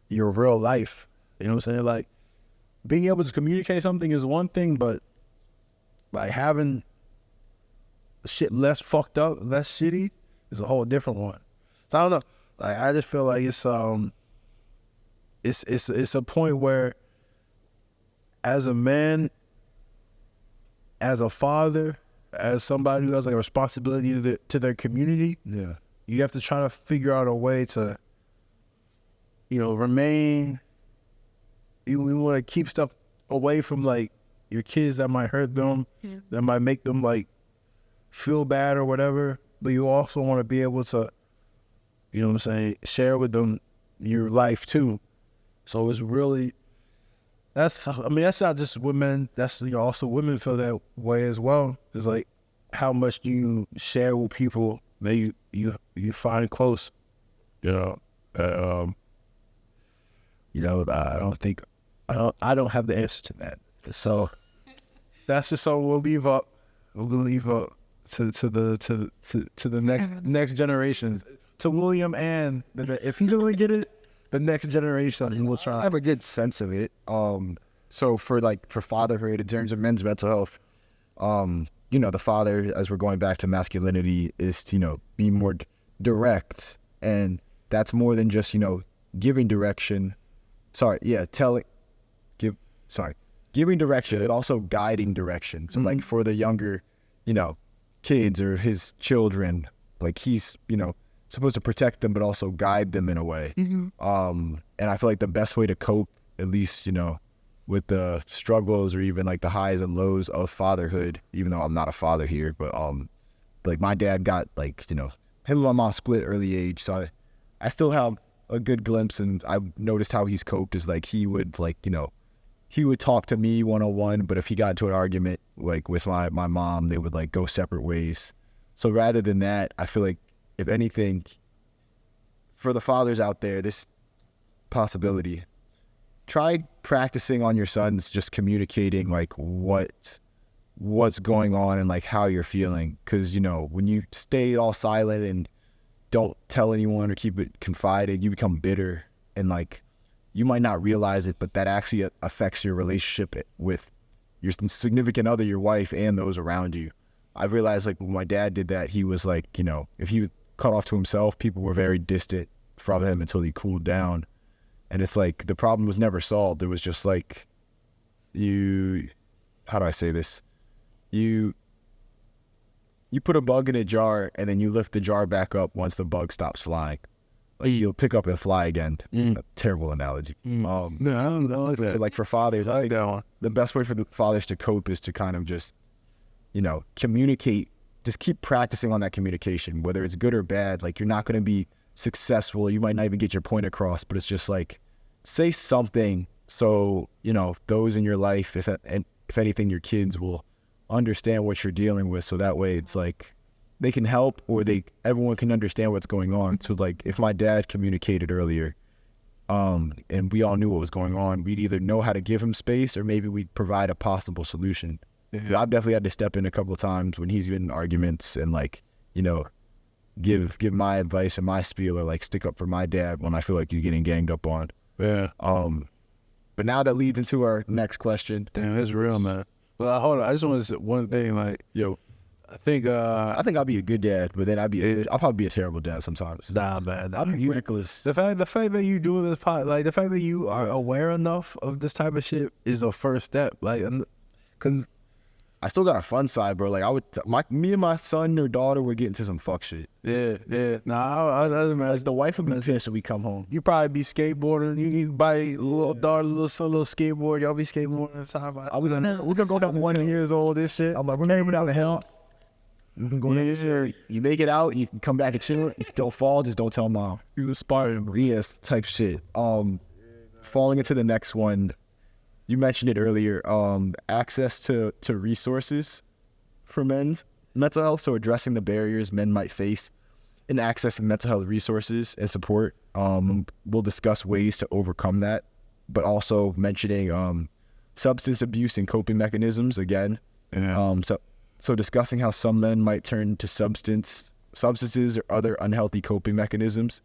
your real life. You know what I'm saying? Like, being able to communicate something is one thing, but, like, having shit less fucked up, less shitty is a whole different one. So I don't know. Like I just feel like it's a point where as a man, as a father, as somebody who has like a responsibility to their community, Yeah. you have to try to figure out a way to, you know, remain. You want to keep stuff away from like your kids that might hurt them, that might make them like feel bad or whatever, but you also want to be able to, you know what I'm saying, share with them your life too. So it's really, that's not just women, that's, you know, also women feel that way as well. It's like how much you share with people that you find close, you know. I don't have the answer to that. So that's just something we'll leave up. We'll leave up to the next generations, to William and if he doesn't get it, the next generation will try. I have a good sense of it. So for fatherhood in terms of men's mental health, you know, the father, as we're going back to masculinity, is to, you know, be more direct, and that's more than just, you know, giving direction. Giving direction, but also guiding direction. So like for the younger, you know, kids or his children, like he's, you know, supposed to protect them but also guide them in a way. And I feel like the best way to cope, at least, you know, with the struggles or even like the highs and lows of fatherhood, even though I'm not a father here, but like my dad got like, you know, him and my mom split early age, so I still have a good glimpse, and I've noticed how he's coped is like he would like, you know, he would talk to me one-on-one, but if he got into an argument like with my mom, they would like go separate ways. So rather than that, I feel like if anything, for the fathers out there, this possibility, try practicing on your sons, just communicating like what's going on and like how you're feeling. Because, you know, when you stay all silent and don't tell anyone or keep it confided, you become bitter, and like you might not realize it, but that actually affects your relationship with your significant other, your wife, and those around you. I've realized like when my dad did that, he was like, you know, if he was cut off to himself, people were very distant from him until he cooled down. And it's like the problem was never solved. It was just like how do I say this? You put a bug in a jar and then you lift the jar back up once the bug stops flying. You'll pick up and fly again. A terrible analogy. No, I don't like that. Like for fathers, I think that one. The best way for the fathers to cope is to kind of just, you know, communicate. Just keep practicing on that communication, whether it's good or bad. Like you're not going to be successful. You might not even get your point across, but it's just like, say something so, you know, those in your life, if anything, your kids will understand what you're dealing with. So that way it's like they can help, or everyone can understand what's going on. So like if my dad communicated earlier, and we all knew what was going on, we'd either know how to give him space or maybe we'd provide a possible solution. Yeah. I've definitely had to step in a couple of times when he's been in arguments and like, you know, give my advice and my spiel, or like stick up for my dad when I feel like he's getting ganged up on. Yeah. But now that leads into our next question. Damn, that's real, man. Well, hold on. I just want to say one thing. Like, yo, I think I'll be a good dad, but then I'll probably be a terrible dad sometimes. Nah, man. I'll be reckless. The fact that you doing this pod, like the fact that you are aware enough of this type of shit is the first step. Like, cause I still got a fun side, bro. Like me and my son or daughter were getting to some fuck shit. yeah. Nah, I Like the wife would be pissed when we come home. you probably be skateboarding. You buy a little daughter, little son, little skateboard. Y'all be skateboarding the time. We're gonna go down 1 years old. This shit. I'm like, we're not even down the hill. You can go down there. You make it out. You can come back and chill. If you don't fall, just don't tell mom. You aspiring. Yes, type shit. Falling into the next one. You mentioned it earlier. Access to resources for men's mental health. So addressing the barriers men might face in accessing mental health resources and support. We'll discuss ways to overcome that, but also mentioning substance abuse and coping mechanisms again. Yeah. So discussing how some men might turn to substances or other unhealthy coping mechanisms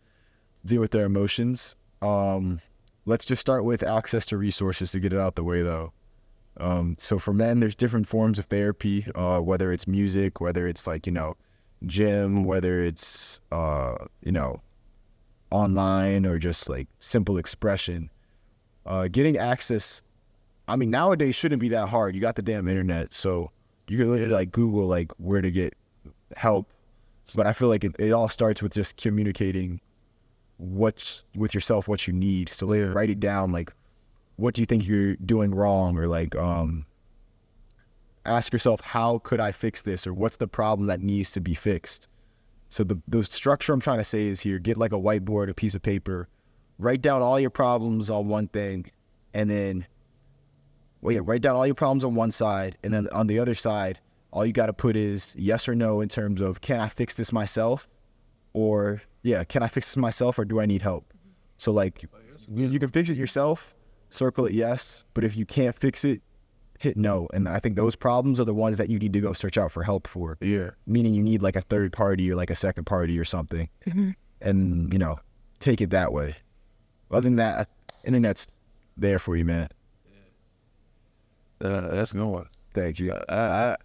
to deal with their emotions. Let's just start with access to resources to get it out the way, though. So for men, there's different forms of therapy, whether it's music, whether it's like, you know, gym, whether it's, you know, online or just like simple expression. Getting access, I mean, nowadays shouldn't be that hard. You got the damn internet, so you can literally like Google like where to get help. But I feel like it all starts with just communicating with yourself what you need. So like, write it down, like what do you think you're doing wrong, or like ask yourself, how could I fix this, or what's the problem that needs to be fixed. So the structure I'm trying to say is here, get like a whiteboard, a piece of paper, write down all your problems on one thing, and then write down all your problems on one side, and then on the other side all you got to put is yes or no in terms of, can I fix this myself, or can I fix this myself, or do I need help? So like you can fix it yourself, circle it yes, but if you can't fix it, hit no. And I think those problems are the ones that you need to go search out for help for. Yeah. Meaning you need like a third party or like a second party or something. And, you know, take it that way. Other than that, internet's there for you, man. That's a good one. Thank you. I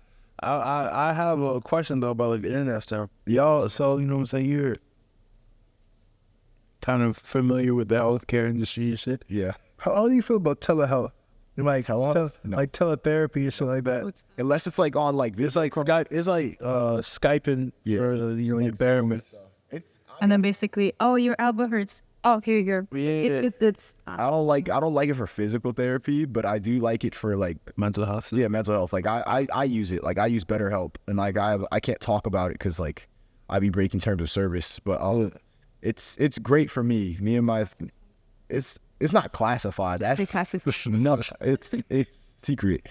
have a question though about like the internet stuff. Y'all, so you know what I'm saying, you're kind of familiar with the healthcare industry and shit. Yeah. How do you feel about telehealth? Like No. like teletherapy and shit like that. Unless it's like on like this, It's like Skype. It's like Skyping for you know your therapist. And then basically, oh, your elbow hurts. Oh, here you go. Yeah. It's I don't like it for physical therapy, but I do like it for like Mental health. mental health. Like I use it. Like I use BetterHelp, and like I can't talk about it because like I'd be breaking terms of service. But it's great for me. Me and my it's not classified. That's no, it's secret.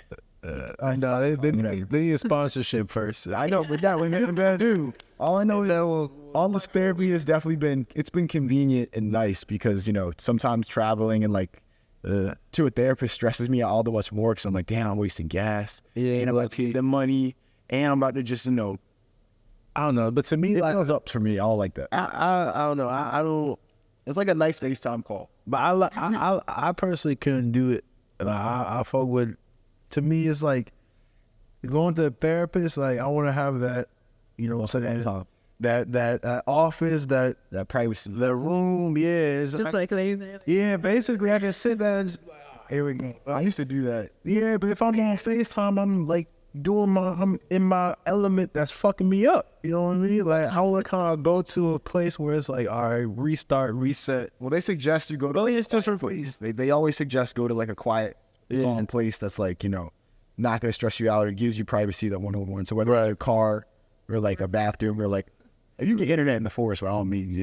I know they need a sponsorship first. I know, but that we never do. All I know is all this therapy has definitely been convenient and nice because, you know, sometimes traveling and like to a therapist stresses me out all the much more because I'm like, damn, I'm wasting gas. Yeah, and I'm about to pay the money, and I'm about to just, you know, I don't know, but to me, it like goes up for me. I don't like that. I don't know. I don't. It's like a nice FaceTime call. But I personally couldn't do it. I fuck with. To me, it's like going to a therapist. Like I want to have that, you know, that office, that privacy, the room. Yeah, it's just like laying there. yeah. Basically, I can sit there and just be like, here we go. I used to do that. Yeah, but if I'm on FaceTime, I'm like I'm in my element that's fucking me up. You know what I mean? Like I want to kind of go to a place where it's like, all right, restart, reset. Well, they suggest you go to a quiet place. They always suggest go to like a quiet, calm place that's like, you know, not going to stress you out or gives you privacy that one-on-one. So whether it's your car or like a bathroom or like, if you get internet in the forest, by all means,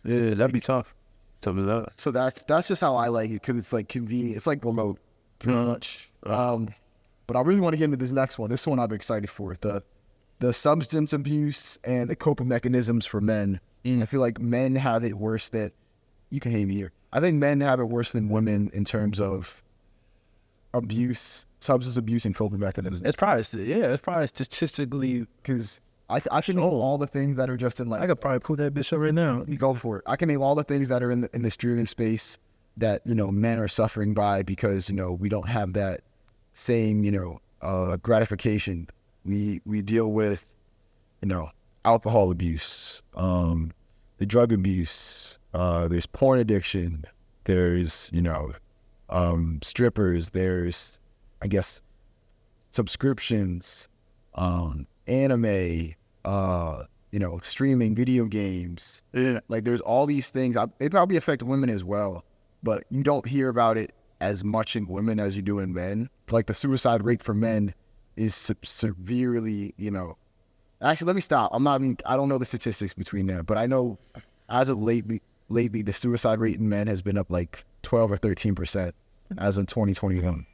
Yeah, that'd be tough. Tough as that. So that's just how I like it, because it's like convenient. It's like remote, pretty much. But I really want to get into this next one. This one I'm excited for. The substance abuse and the coping mechanisms for men. I feel like men have it worse than, you can hate me here, I think men have it worse than women in terms of abuse, substance abuse and coping mechanisms. It's probably statistically, Because I can name all the things that are just in like, I could probably pull that bitch up right now. you go for it. I can name all the things that are in the streaming space that, men are suffering by because, we don't have that same, gratification. We deal with, alcohol abuse, the drug abuse, there's porn addiction, there's, strippers, there's, I guess, subscriptions, anime, streaming video games. Yeah. Like there's all these things. They probably affect women as well, but you don't hear about it as much in women as you do in men. Like the suicide rate for men is severely, Actually, let me stop. I don't know the statistics between them, but I know as of lately, the suicide rate in men has been up like 12 or 13% as of 2021.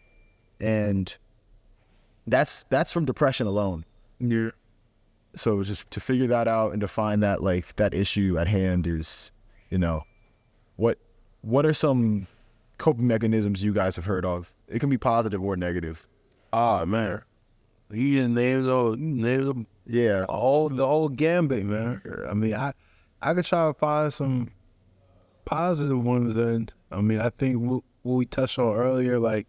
And that's from depression alone. Yeah. So just to figure that out and to find that like that issue at hand is, what are some coping mechanisms you guys have heard of? It can be positive or negative. Ah, man. You just named them. Yeah. The whole gambit, man. I mean, I could try to find some positive ones then. I mean, I think what we touched on earlier, like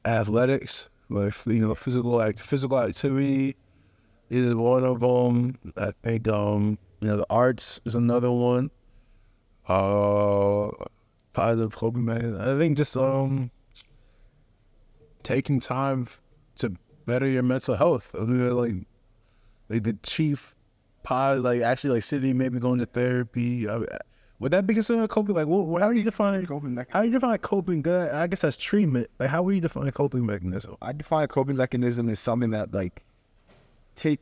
athletics, like, physical activity is one of them. I think, the arts is another one. Positive coping mechanism. I think just, taking time to better your mental health. I mean, like the chief actually sitting, maybe going to therapy. Would that be considered coping? Like, how do you define coping mechanism? How do you define coping? Good. I guess that's treatment. Like, how would you define a coping mechanism? I define a coping mechanism as something that like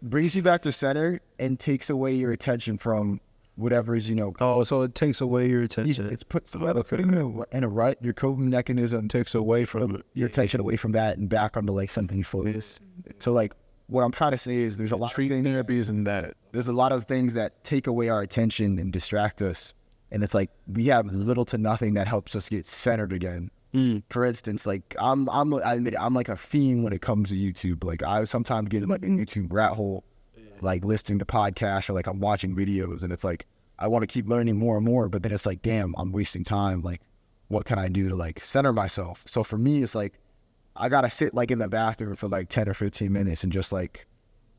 brings you back to center and takes away your attention from whatever is, Oh, so it takes away your attention. It's putting you in a rut. Your coping mechanism takes away from your attention away from that and back onto like something you focus. So like what I'm trying to say is there's a lot of things, therapies and that. There's a lot of things that take away our attention and distract us. And it's like we have little to nothing that helps us get centered again. For instance, like I admit I'm like a fiend when it comes to YouTube. Like I sometimes get in like a YouTube rat hole, like listening to podcasts or like I'm watching videos, and it's like I want to keep learning more and more, but then it's like, damn, I'm wasting time. Like, what can I do to like center myself? So for me, it's like I gotta sit like in the bathroom for like 10 or 15 minutes and just like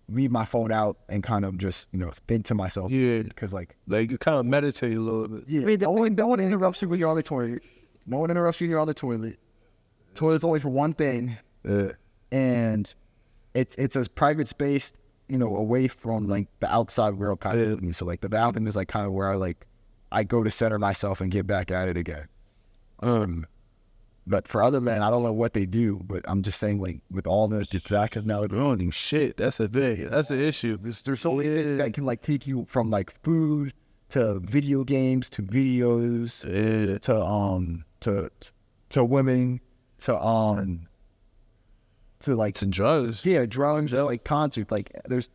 leave my phone out and kind of just think to myself. Yeah, because like you kind of meditate a little bit. Yeah, no one interrupts you when you're on the toilet. No one interrupts you when you're on the toilet. Toilet's only for one thing. And it's a private space, away from like the outside world kind of thing. So like the bathroom is like kind of where I go to center myself and get back at it again. But for other men, I don't know what they do, but I'm just saying like with all the distractions now, shit, that's the thing. That's the issue. There's so many things that can like take you from like food to video games to videos to women to like to drugs. Yeah, drugs, like concerts. Like there's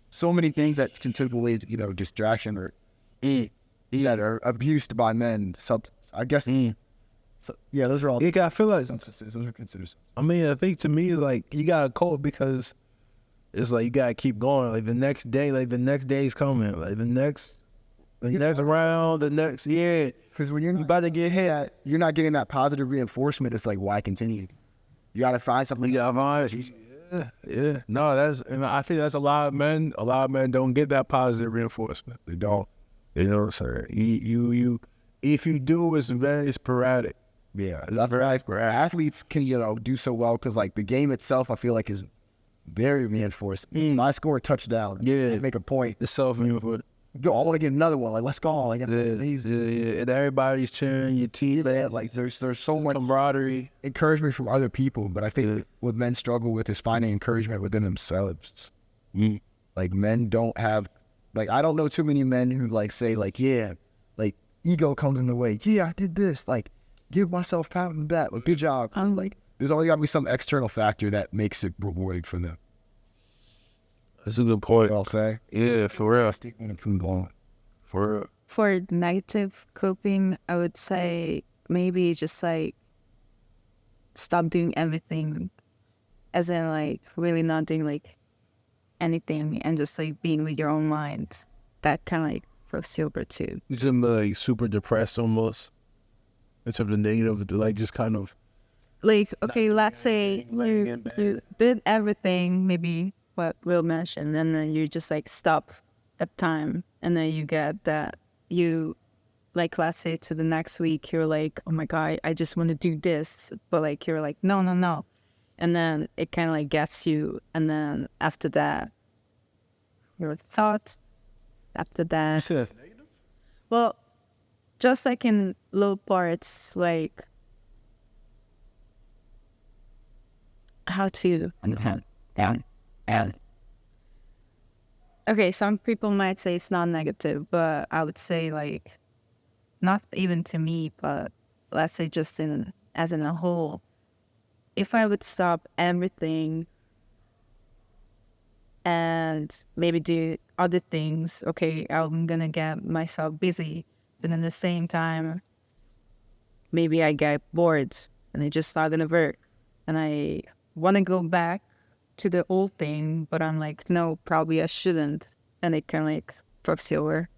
so many things that can take away, distraction or that are abused by men. I guess. So, yeah, those are all. I feel like substances. Those are considered. I mean, I think to me it's like you gotta cope because it's like you gotta keep going. Like the next day's coming. Like the next round, the next year. Because when you're about to get hit, you're not getting that positive reinforcement. It's like, why continue? You gotta find something. You gotta find. Yeah. No, and I think that's a lot of men. A lot of men don't get that positive reinforcement. They don't. Sir. You. If you do, it's very sporadic. Yeah, that's right. Athletes can, do so well because like the game itself, I feel like is very reinforced. I score a touchdown. Yeah, I make a point. It's self-reinforced. Yo, I want to get another one. Like, let's go. Like, yeah, and everybody's cheering your team. Yeah, like there's so much camaraderie, encouragement from other people. But I think what men struggle with is finding encouragement within themselves. Like men don't have Like, I don't know too many men who like say like, yeah, like ego comes in the way. Yeah, I did this. Like, give myself a pat on the back. Like, good job. I'm like, there's always got to be some external factor that makes it rewarding for them. That's a good point. You know what I'm saying? Yeah, for real. For real. For negative coping, I would say maybe just like stop doing everything, as in like really not doing like anything and just like being with your own mind. That kind of like fucks you over too. You just like super depressed almost in terms of negative, like just kind of Like, okay, let's say you did everything, maybe what Will mentioned, and then you just like stop at time, and then you get that you, like, let's say to the next week, you're like, oh my God, I just want to do this. But like, you're like, no, no, no. And then it kind of like gets you. And then after that, your thoughts, after that. You said that's negative? Well, just like in low parts, like how to. Okay, some people might say it's not negative, but I would say like, not even to me, but let's say just as in a whole, if I would stop everything and maybe do other things, okay, I'm gonna get myself busy, but at the same time, maybe I get bored and it's just not gonna work, and I want to go back to the old thing, but I'm like, no, probably I shouldn't, and it kind of like fucks you over.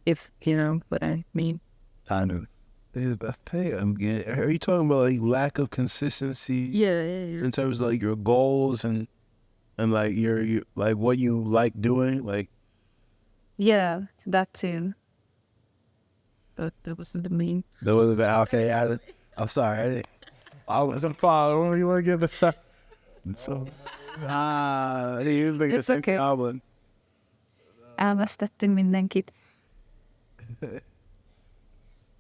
If you know what I mean. Kind of. I think I'm getting. Are you talking about like lack of consistency? Yeah. In terms of like your goals and like your like what you like doing, like. Yeah, that too. But that wasn't the main. That was okay. I'm sorry. I wasn't following. You want to give a shot? So, he was making It's okay. Goblin. Elvesztettünk mindenkit.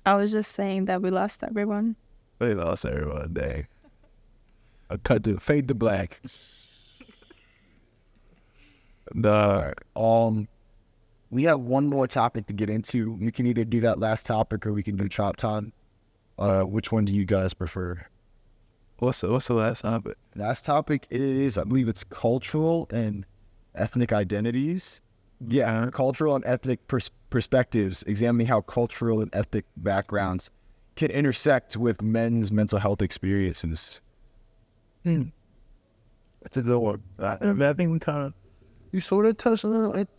I was just saying that we lost everyone. They lost everyone. Dang. I cut to fade to black. We have one more topic to get into. We can either do that last topic or we can do chop time. Which one do you guys prefer? What's the last topic? Last topic is, I believe it's cultural and ethnic identities. Yeah, cultural and ethnic perspectives, examining how cultural and ethnic backgrounds can intersect with men's mental health experiences. That's a good one. I think we kind of, you sort of touched on it.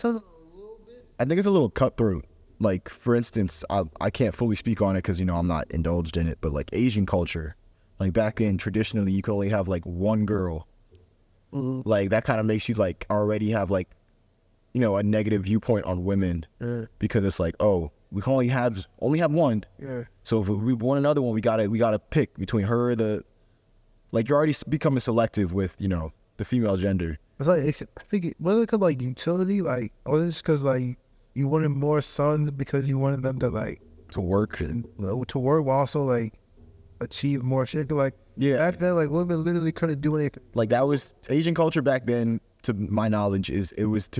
I think it's a little cutthroat. Like, for instance, I can't fully speak on it because, you know, I'm not indulged in it, but like Asian culture, like back then, traditionally, you could only have like one girl. Like, that kind of makes you like already have like, you know, a negative viewpoint on women because it's like, oh, we can only have one. Yeah. So if we want another one, we gotta pick between her like you're already becoming selective with, you know, the female gender. It's like, I think was it cause like utility, like, or it's because like you wanted more sons because you wanted them to like To work. while also like achieve more shit. Like, Yeah. back then, like women literally couldn't do anything. Like, that was Asian culture back then, to my knowledge, it was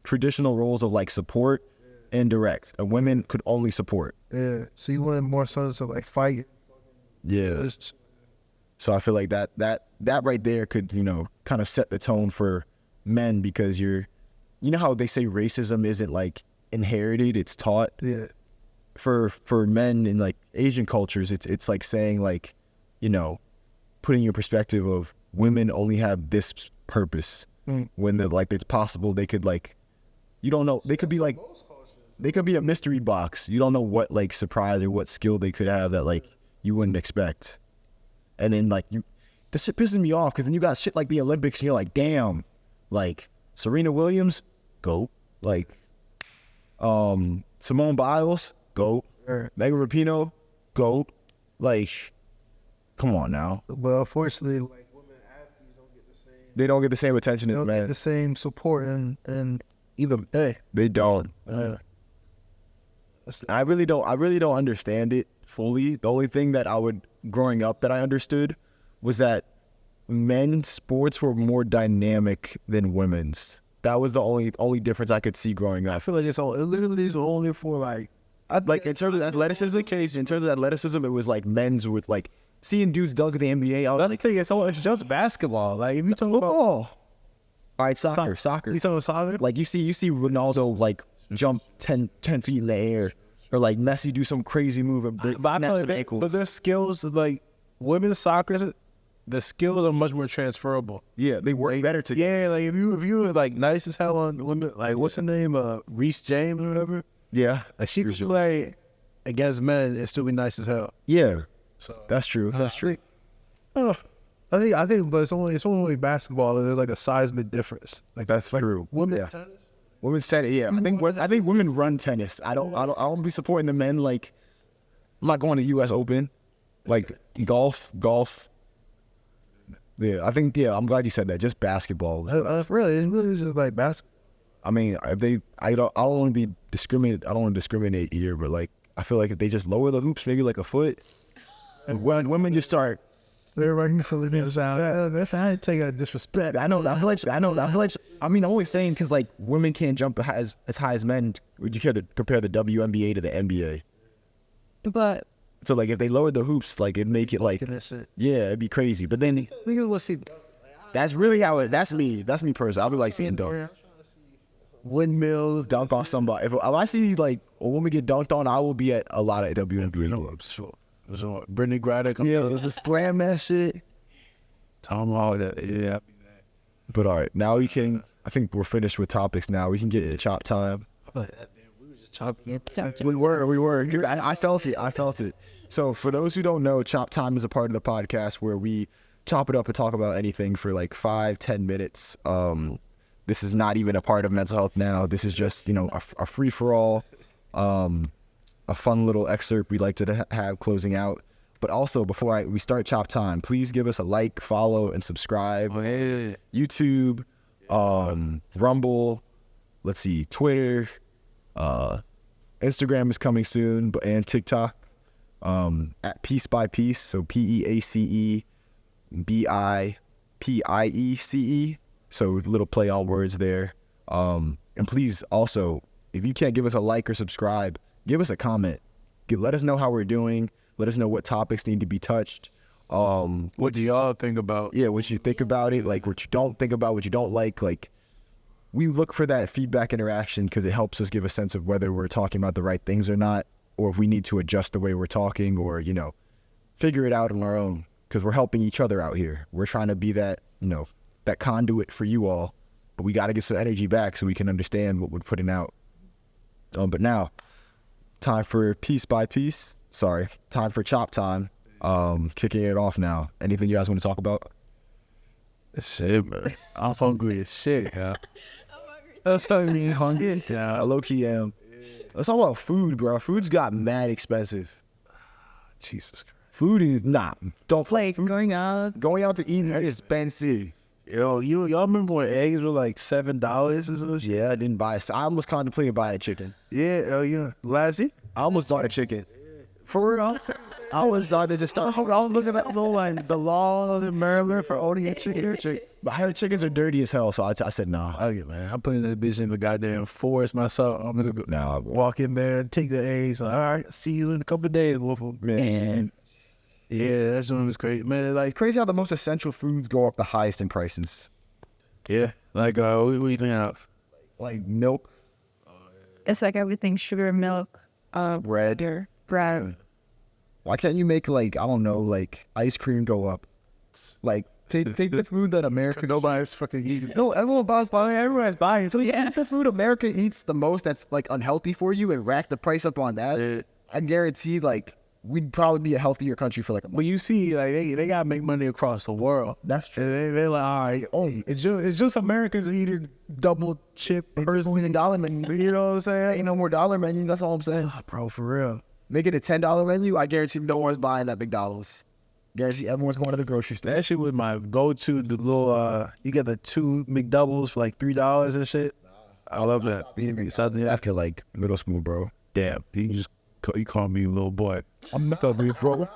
traditional roles of like support and direct. And women could only support. Yeah. So you wanted more sons to like fight. Yeah. So I feel like that right there could, you know, kind of set the tone for men, because you know how they say racism isn't like inherited, it's taught. Yeah. For men in like Asian cultures, it's like saying like, you know, putting your perspective of women only have this purpose, when it's possible they could like, you don't know, they could be like, they could be a mystery box. You don't know what like surprise or what skill they could have that like you wouldn't expect. And then like this shit pisses me off, because then you got shit like the Olympics and you're like, damn, like Serena Williams, GOAT. Like Simone Biles, GOAT. Megan Rapinoe, GOAT. Like, come on now. Well, unfortunately, like women athletes don't get the same. They don't get the same attention They as don't men. get the same support and even They don't. I really don't understand it fully. The only thing that growing up that I understood was that men's sports were more dynamic than women's. That was the only difference I could see growing I up. feel like it literally is only for like. Like in terms of athleticism, it was like men's with like seeing dudes dunk in the NBA. I was That's like, the thing. It's just basketball. Like if you talk about football. All right, soccer. you talking about soccer? Like you see Ronaldo like jump 10 feet in the air, or like Messi do some crazy move and But I feel snap like some ankles. but their skills, like women's soccer, the skills are much more transferable. Yeah, they work better together. Yeah, like if you were like nice as hell on women, like what's her name, Reese James or whatever. Yeah, Like she could play against men and still be nice as hell. yeah, So that's true. That's true. I think, but it's only basketball. There's like a seismic difference. Like That's true. women's tennis. Women's tennis. Yeah, I think women run tennis. I don't be supporting the men. Like, I'm not going to U.S. Open. Like golf. Yeah, I think. Yeah, I'm glad you said that. Just basketball. It's really just like basketball. I mean, I don't want to be discriminate. I don't want to discriminate here, but like, I feel like if they just lower the hoops, maybe like a foot, and when women just start. Everybody can feel it sound. That's I take a disrespect. I feel like. I mean, I'm only saying because like women can't jump as high as men. Would you compare the WNBA to the NBA? But So like, if they lowered the hoops, like it'd make it like, yeah, it'd be crazy. But then We'll see. that's really how it. That's me personally. I'll be like seeing dunks. Windmills. Dunk on somebody. If I see like a woman get dunked on, I will be at a lot of WNBA. So Brittany Griner. Yeah, let's just slam that shit. Tom all that. Yeah. But all right, now we can. I think we're finished with topics. Now we can get to chop time. We were just chopping. We were. I felt it. So for those who don't know, Chop Time is a part of the podcast where we chop it up and talk about anything for like 5-10 minutes. This is not even a part of mental health now. This is just, a free for all, a fun little excerpt we like to have closing out. But also before we start Chop Time, please give us a like, follow, and subscribe. YouTube, Rumble, let's see, Twitter, Instagram is coming soon, and TikTok, at PeaceBiPiece, so PeaceBiPiece, so little play on words there. And please also, if you can't give us a like or subscribe, give us a comment. Let us know how we're doing. Let us know what topics need to be touched. What do y'all think about? Yeah, what you think about it, like what you don't think about, what you don't like. Like, we look for that feedback interaction because it helps us give a sense of whether we're talking about the right things or not, or if we need to adjust the way we're talking, or, figure it out on our own, because we're helping each other out here. We're trying to be that, that conduit for you all, but we got to get some energy back so we can understand what we're putting out. But now, time for PeaceBiPiece. Sorry, time for Chop Time. Kicking it off now. Anything you guys want to talk about? Shit, man. I'm hungry as shit, yeah. That's me hungry. Yeah. I low-key am. Let's talk about food, bro. Food's got mad expensive. Jesus Christ. Food is not. Don't like going out. Going out to eat is expensive. Yo, y'all remember when eggs were like $7 or something? Yeah, I didn't buy. I almost contemplated buying a chicken. Yeah, last year? I almost bought a chicken. For real? I almost thought to just start. I was looking at the laws in Maryland for owning a chicken. But I heard chickens are dirty as hell, so I said nah. Okay, man. I'm putting that bitch in the goddamn forest myself. I'm gonna go walk in there and take the eggs. Like, all right, see you in a couple of days, Wolfo. Man. Yeah, that's one was crazy. Man, It's crazy how the most essential foods go up the highest in prices. yeah. Like, what do you think of? Like milk, It's like everything: sugar, milk, bread. bread. Why can't you make like, I don't know, like ice cream go up? Like take the food that America Nobody's fucking eating. No, everyone's buying. So Yeah. take the food America eats the most that's like unhealthy for you and rack the price up on that. Yeah. I guarantee like we'd probably be a healthier country for like a month. But you see, like they gotta make money across the world. That's true. And they're like, all right, it's just Americans eating double chip Personally, $1 menu. You know what I'm saying? Ain't no more dollar menu. That's all I'm saying. Bro, for real. Make it a $10 menu. I guarantee no one's buying that McDonald's. Guarantee everyone's going to the grocery store. That shit was my go-to. The little you get the 2 McDoubles for like $3 and shit. I love that. After like middle school, bro. Damn, you just You call me little boy. I'm not a big bro.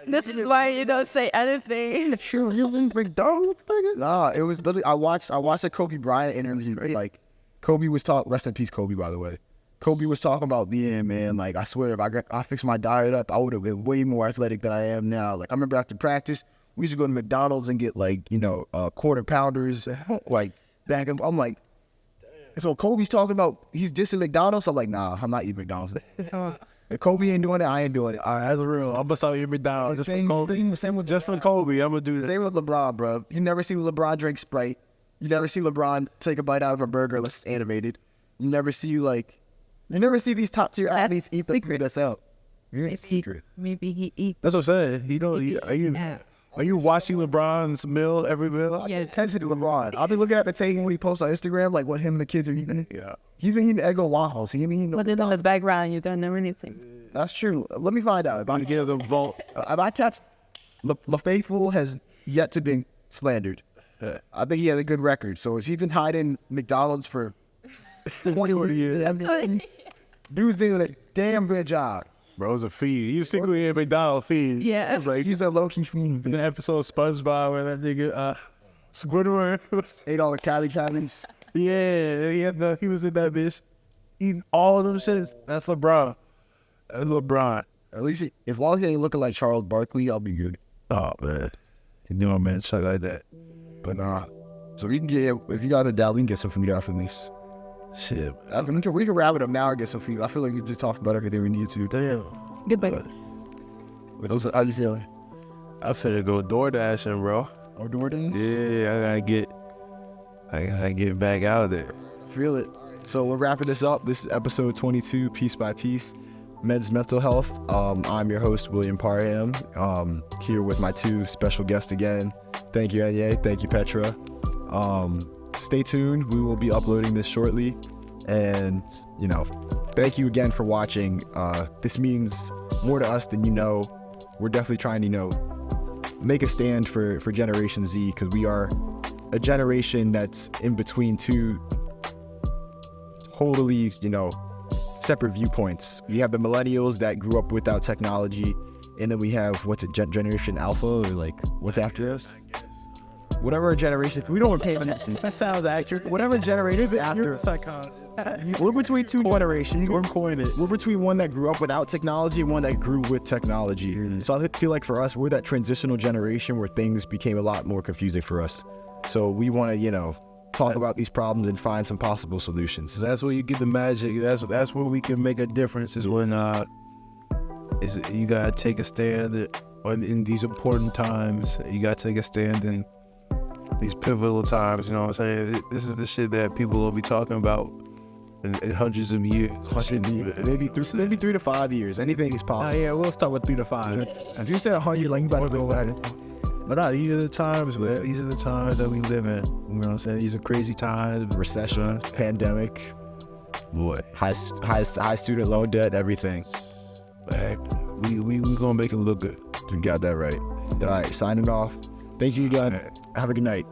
This is why you don't say anything. Sure, you leave McDonald's, nigga? Nah, it was literally, I watched a Kobe Bryant interview. Like, Kobe was talking, rest in peace, Kobe, by the way. Kobe was talking about, yeah, man, like, I swear, if I fixed my diet up, I would have been way more athletic than I am now. Like, I remember after practice, we used to go to McDonald's and get, like, you know, quarter pounders, like, back in, I'm like, so Kobe's talking about, he's dissing McDonald's? I'm like, nah, I'm not eating McDonald's. If Kobe ain't doing it, I ain't doing it. All right, that's real. I'm gonna start eating McDonald's just for Kobe. Same with Just for Kobe, I'm gonna do that. Same with LeBron, bro. You never see LeBron drink Sprite. You never see LeBron take a bite out of a burger unless it's animated. You never see these top tier athletes eat the food that's out. Maybe he eat. That's what I'm saying. He don't. Are you watching LeBron's meal every meal? Yeah. Attention to LeBron. I'll be looking at the table when he posts on Instagram, like what him and the kids are eating. Yeah. He's been eating Eggo waffles. He been eating. But in the background, you don't know anything. That's true. Let me find out. If I catch LaFaithful has yet to be slandered. I think he has a good record. So has he been hiding McDonald's for 20 years? Dude's doing a damn good job. Bro, it's a feed. He's secretly a McDonald's feed. Yeah. Like, He's a low-key fiend. in the episode of SpongeBob where that nigga, Squidward, Ate all the Cali Callies. yeah, he was in that bitch eating all of them shits. That's LeBron. That's LeBron. At least, as long as he ain't looking like Charles Barkley, I'll be good. Oh, man. You know, man, shit like that. But so we can get, if you guys are down, we can get some food after this. Shit. We can wrap it up now and get some food. I feel like we just talked about everything we need to. Damn. Goodbye. How you feeling? I finna go door dashing, bro. Or DoorDash? Yeah, I gotta get back out there. Feel it. So we're wrapping this up. This is episode 22, Piece by Piece, Men's Mental Health. I'm your host, William Parham, here with my two special guests again. Thank you, Anye. Thank you, Petra. Stay tuned. We will be uploading this shortly. And, you know, thank you again for watching. This means more to us than you know. We're definitely trying to, you know, make a stand for Generation Z, because we are a generation that's in between two totally, you know, separate viewpoints. We have the millennials that grew up without technology, and then we have, what's it, Generation Alpha, or like, what's after us? Whatever generation, we don't pay attention. That sounds accurate. Whatever generation is after us. We're between two generations. We're between one that grew up without technology and one that grew with technology. So I feel like for us, we're that transitional generation where things became a lot more confusing for us. So we want to, you know, talk about these problems and find some possible solutions. That's where you get the magic. That's where we can make a difference. Is when you gotta take a stand in these important times. You gotta take a stand in these pivotal times. You know what I'm saying? This is the shit that people will be talking about in hundreds of years. Maybe 3 to 5 years. Anything is possible. Yeah, we'll start with 3 to 5. If you said 100, like you about to go at it. But these are the times, man. These are the times that we live in. You know what I'm saying? These are crazy times. Recession, pandemic, Boy, high student loan debt, everything. man, we gonna make it look good. You got that right. All right, signing off. Thank you, guys. Have a good night.